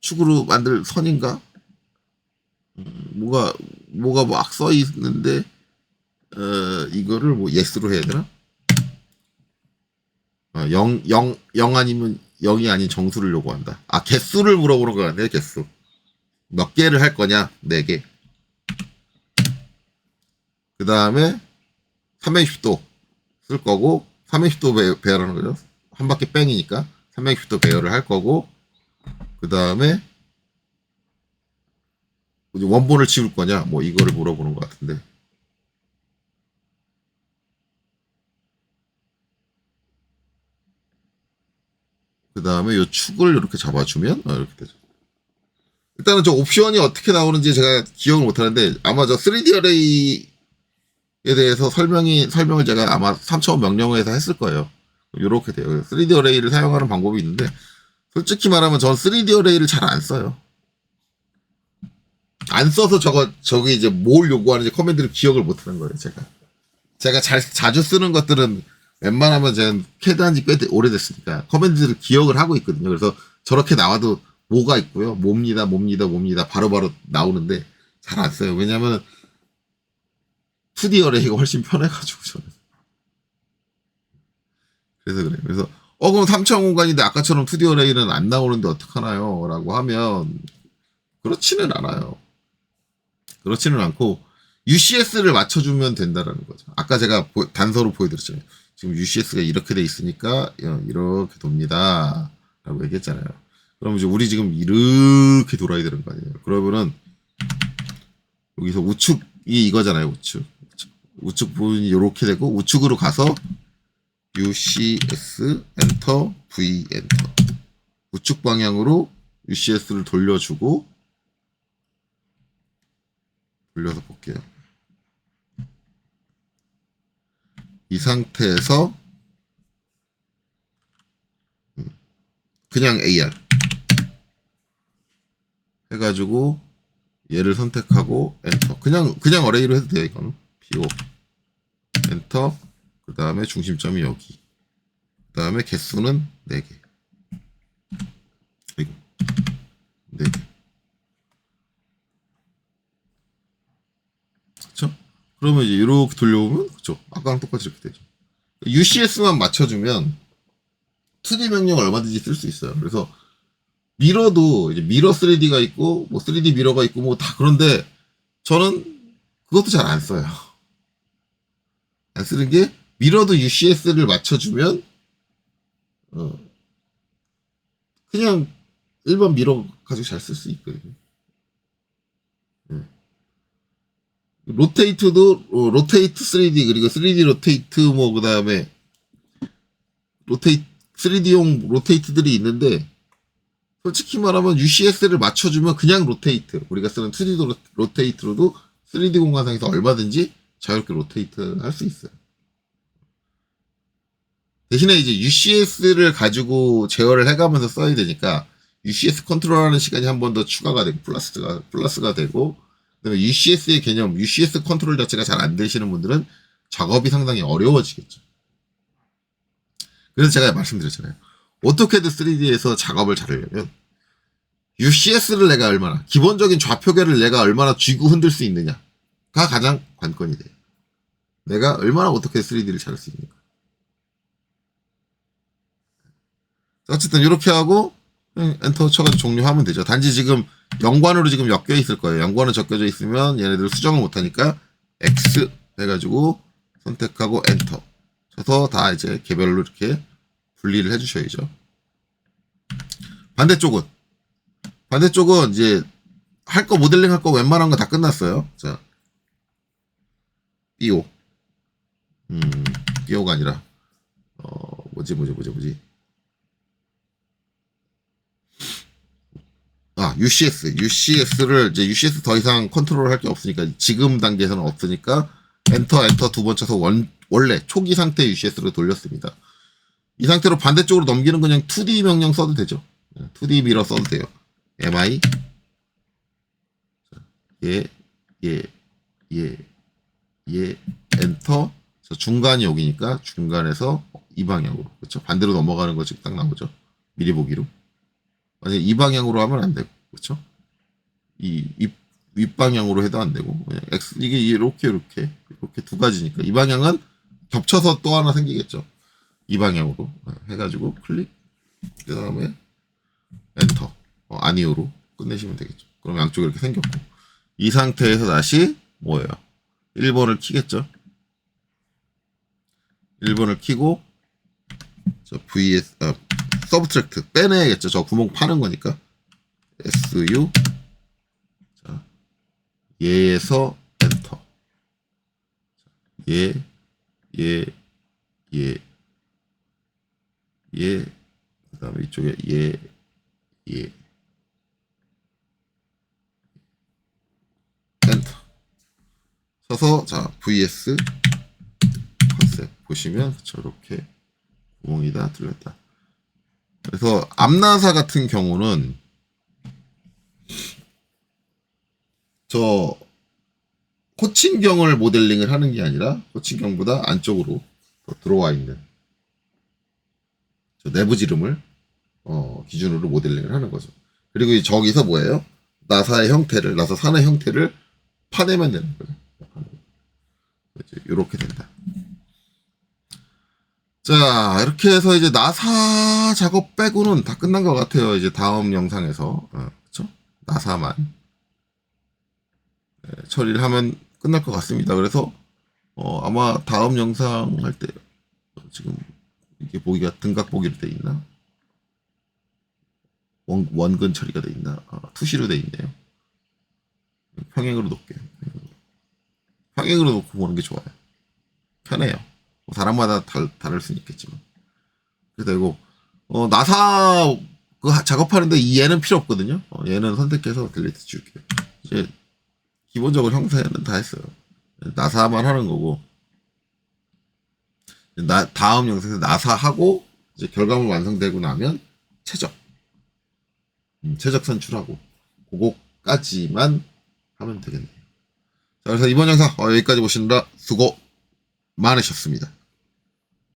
축으로 만들 선인가? 뭐가 막 써 있는데 이거를 뭐 yes로 해야 되나? 0 아니면 0이 아닌 정수를 요구한다. 개수를 물어보는 거 같네. 개수. 몇 개를 할 거냐? 4개. 그 다음에 360도 쓸 거고 360도 배열하는 거죠. 한 바퀴 뺑이니까 360도 배열을 할 거고 그 다음에 원본을 지울 거냐? 뭐 이거를 물어보는 것 같은데. 그 다음에 이 축을 이렇게 잡아주면 이렇게 되죠. 일단은 저 옵션이 어떻게 나오는지 제가 기억을 못하는데 아마 저 3D 어레이에 대해서 설명을 제가 아마 3차원 명령어에서 했을 거예요. 이렇게 돼요. 3D 어레이를 사용하는 방법이 있는데 솔직히 말하면 전 3D 어레이를 잘 안 써요. 안 써서 저기 이제 뭘 요구하는지 커맨드를 기억을 못하는 거예요. 제가 자주 쓰는 것들은 웬만하면 제가 캐드한 지 꽤 오래됐으니까 커맨드를 기억을 하고 있거든요. 그래서 저렇게 나와도 뭐가 있고요. 뭡니다. 바로바로 나오는데 잘 안 써요. 왜냐면 2D 어레이가 훨씬 편해가지고 저는. 그래서 그래요. 그래서 그럼 3차원 공간인데 아까처럼 2D 어레이는 안 나오는데 어떡하나요? 라고 하면 그렇지는 않아요. 그렇지는 않고 UCS를 맞춰주면 된다라는 거죠. 아까 제가 단서로 보여드렸잖아요. 지금 UCS가 이렇게 돼 있으니까 이렇게 돕니다. 라고 얘기했잖아요. 그럼 이제 우리 지금 이렇게 돌아야 되는 거 아니에요. 그러면은 여기서 우측이 이거잖아요. 우측 부분이 이렇게 되고 우측으로 가서 UCS 엔터 V 엔터 우측 방향으로 UCS를 돌려서 볼게요. 이 상태에서 그냥 AR 해가지고 얘를 선택하고 엔터. 그냥 어레이로 해도 돼요. 이거는 PO 엔터. 그 다음에 중심점이 여기. 그 다음에 개수는 4개. 그리고 4개. 그쵸? 그러면 이제 이렇게 돌려보면, 그쵸. 아까랑 똑같이 이렇게 되죠. UCS만 맞춰주면 2D 명령을 얼마든지 쓸 수 있어요. 그래서 미러도 이제 미러 3D가 있고, 뭐 3D 미러가 있고, 뭐 다 그런데 저는 그것도 잘 안 써요. 안 쓰는 게 미러도 UCS를 맞춰주면 그냥 일반 미러 가지고 잘 쓸 수 있거든요. 로테이트도 로테이트 3D 그리고 3D 로테이트 뭐 그다음에 로테이트 3D용 로테이트들이 있는데 솔직히 말하면 UCS를 맞춰주면 그냥 로테이트 우리가 쓰는 2D 로테이트로도 3D 공간상에서 얼마든지 자유롭게 로테이트 할 수 있어요. 대신에 이제 UCS를 가지고 제어를 해가면서 써야 되니까 UCS 컨트롤하는 시간이 한 번 더 추가가 되고 플러스가 되고 그다음에 UCS의 개념, UCS 컨트롤 자체가 잘 안 되시는 분들은 작업이 상당히 어려워지겠죠. 그래서 제가 말씀드렸잖아요. 오토캐드 3D에서 작업을 잘하려면 UCS를 내가 얼마나 기본적인 좌표계를 내가 얼마나 쥐고 흔들 수 있느냐가 가장 관건이 돼요. 내가 얼마나 오토캐드 3D를 잘할 수 있는가. 어쨌든 이렇게 하고 엔터 쳐가지고 종료하면 되죠. 단지 지금 연관으로 지금 엮여 있을 거예요. 연관으로 적혀져 있으면 얘네들 수정을 못하니까 X 해가지고 선택하고 엔터 쳐서 다 이제 개별로 이렇게 분리를 해주셔야죠. 반대쪽은 이제 할 거 모델링 할 거 웬만한 거 다 끝났어요. 자, BO BO가 아니라 뭐지 UCS를 이제 UCS 더 이상 컨트롤 할 게 없으니까 지금 단계에서는 없으니까 엔터 두 번 쳐서 원래 초기 상태 UCS로 돌렸습니다. 이 상태로 반대쪽으로 넘기는 그냥 2D 명령 써도 되죠. 2D 미러 써도 돼요. MI 엔터 중간이 여기니까 중간에서 이 방향으로 그렇죠. 반대로 넘어가는 거 지금 딱 나오죠. 미리 보기로. 만약에 이 방향으로 하면 안 되고, 그렇죠? 이 윗방향으로 해도 안 되고, 그냥 X, 이게 이렇게 두 가지니까. 이 방향은 겹쳐서 또 하나 생기겠죠. 이 방향으로 해가지고 클릭, 그 다음에 엔터, 아니오로 끝내시면 되겠죠. 그럼 양쪽에 이렇게 생겼고. 이 상태에서 다시 뭐예요? 1번을 키겠죠. 1번을 키고, 서브트랙트 빼내야겠죠. 저 구멍 파는 거니까. SU 자, 얘에서 엔터. 그 다음에 이쪽에 엔터. 쳐서 자 VS 컨셉 보시면 저렇게 구멍이 다 뚫렸다. 그래서 앞나사 같은 경우는 저 호칭경을 모델링을 하는 게 아니라 호칭경보다 안쪽으로 더 들어와 있는 저 내부 지름을 기준으로 모델링을 하는 거죠. 그리고 저기서 뭐예요? 나사 산의 형태를 파내면 되는 거예요. 이렇게 된다. 자, 이렇게 해서 이제 나사 작업 빼고는 다 끝난 것 같아요. 이제 다음 영상에서. 그쵸? 나사만 처리를 하면 끝날 것 같습니다. 그래서, 아마 다음 영상 할 때, 지금, 이게 보기가 등각 보기로 돼 있나? 원근 처리가 돼 있나? 투시로 돼 있네요. 평행으로 놓을게요. 평행으로 놓고 보는 게 좋아요. 편해요. 사람마다 다를 수는 있겠지만. 그래서 이거, 나사, 작업하는데 얘는 필요 없거든요. 얘는 선택해서 딜리트 줄게요. 이제, 기본적으로 형태는 다 했어요. 나사만 하는 거고, 다음 영상에서 나사하고, 이제 결과물 완성되고 나면, 최적 선출하고, 그거까지만 하면 되겠네요. 자, 그래서 이번 영상, 여기까지 보시느라 수고 많으셨습니다.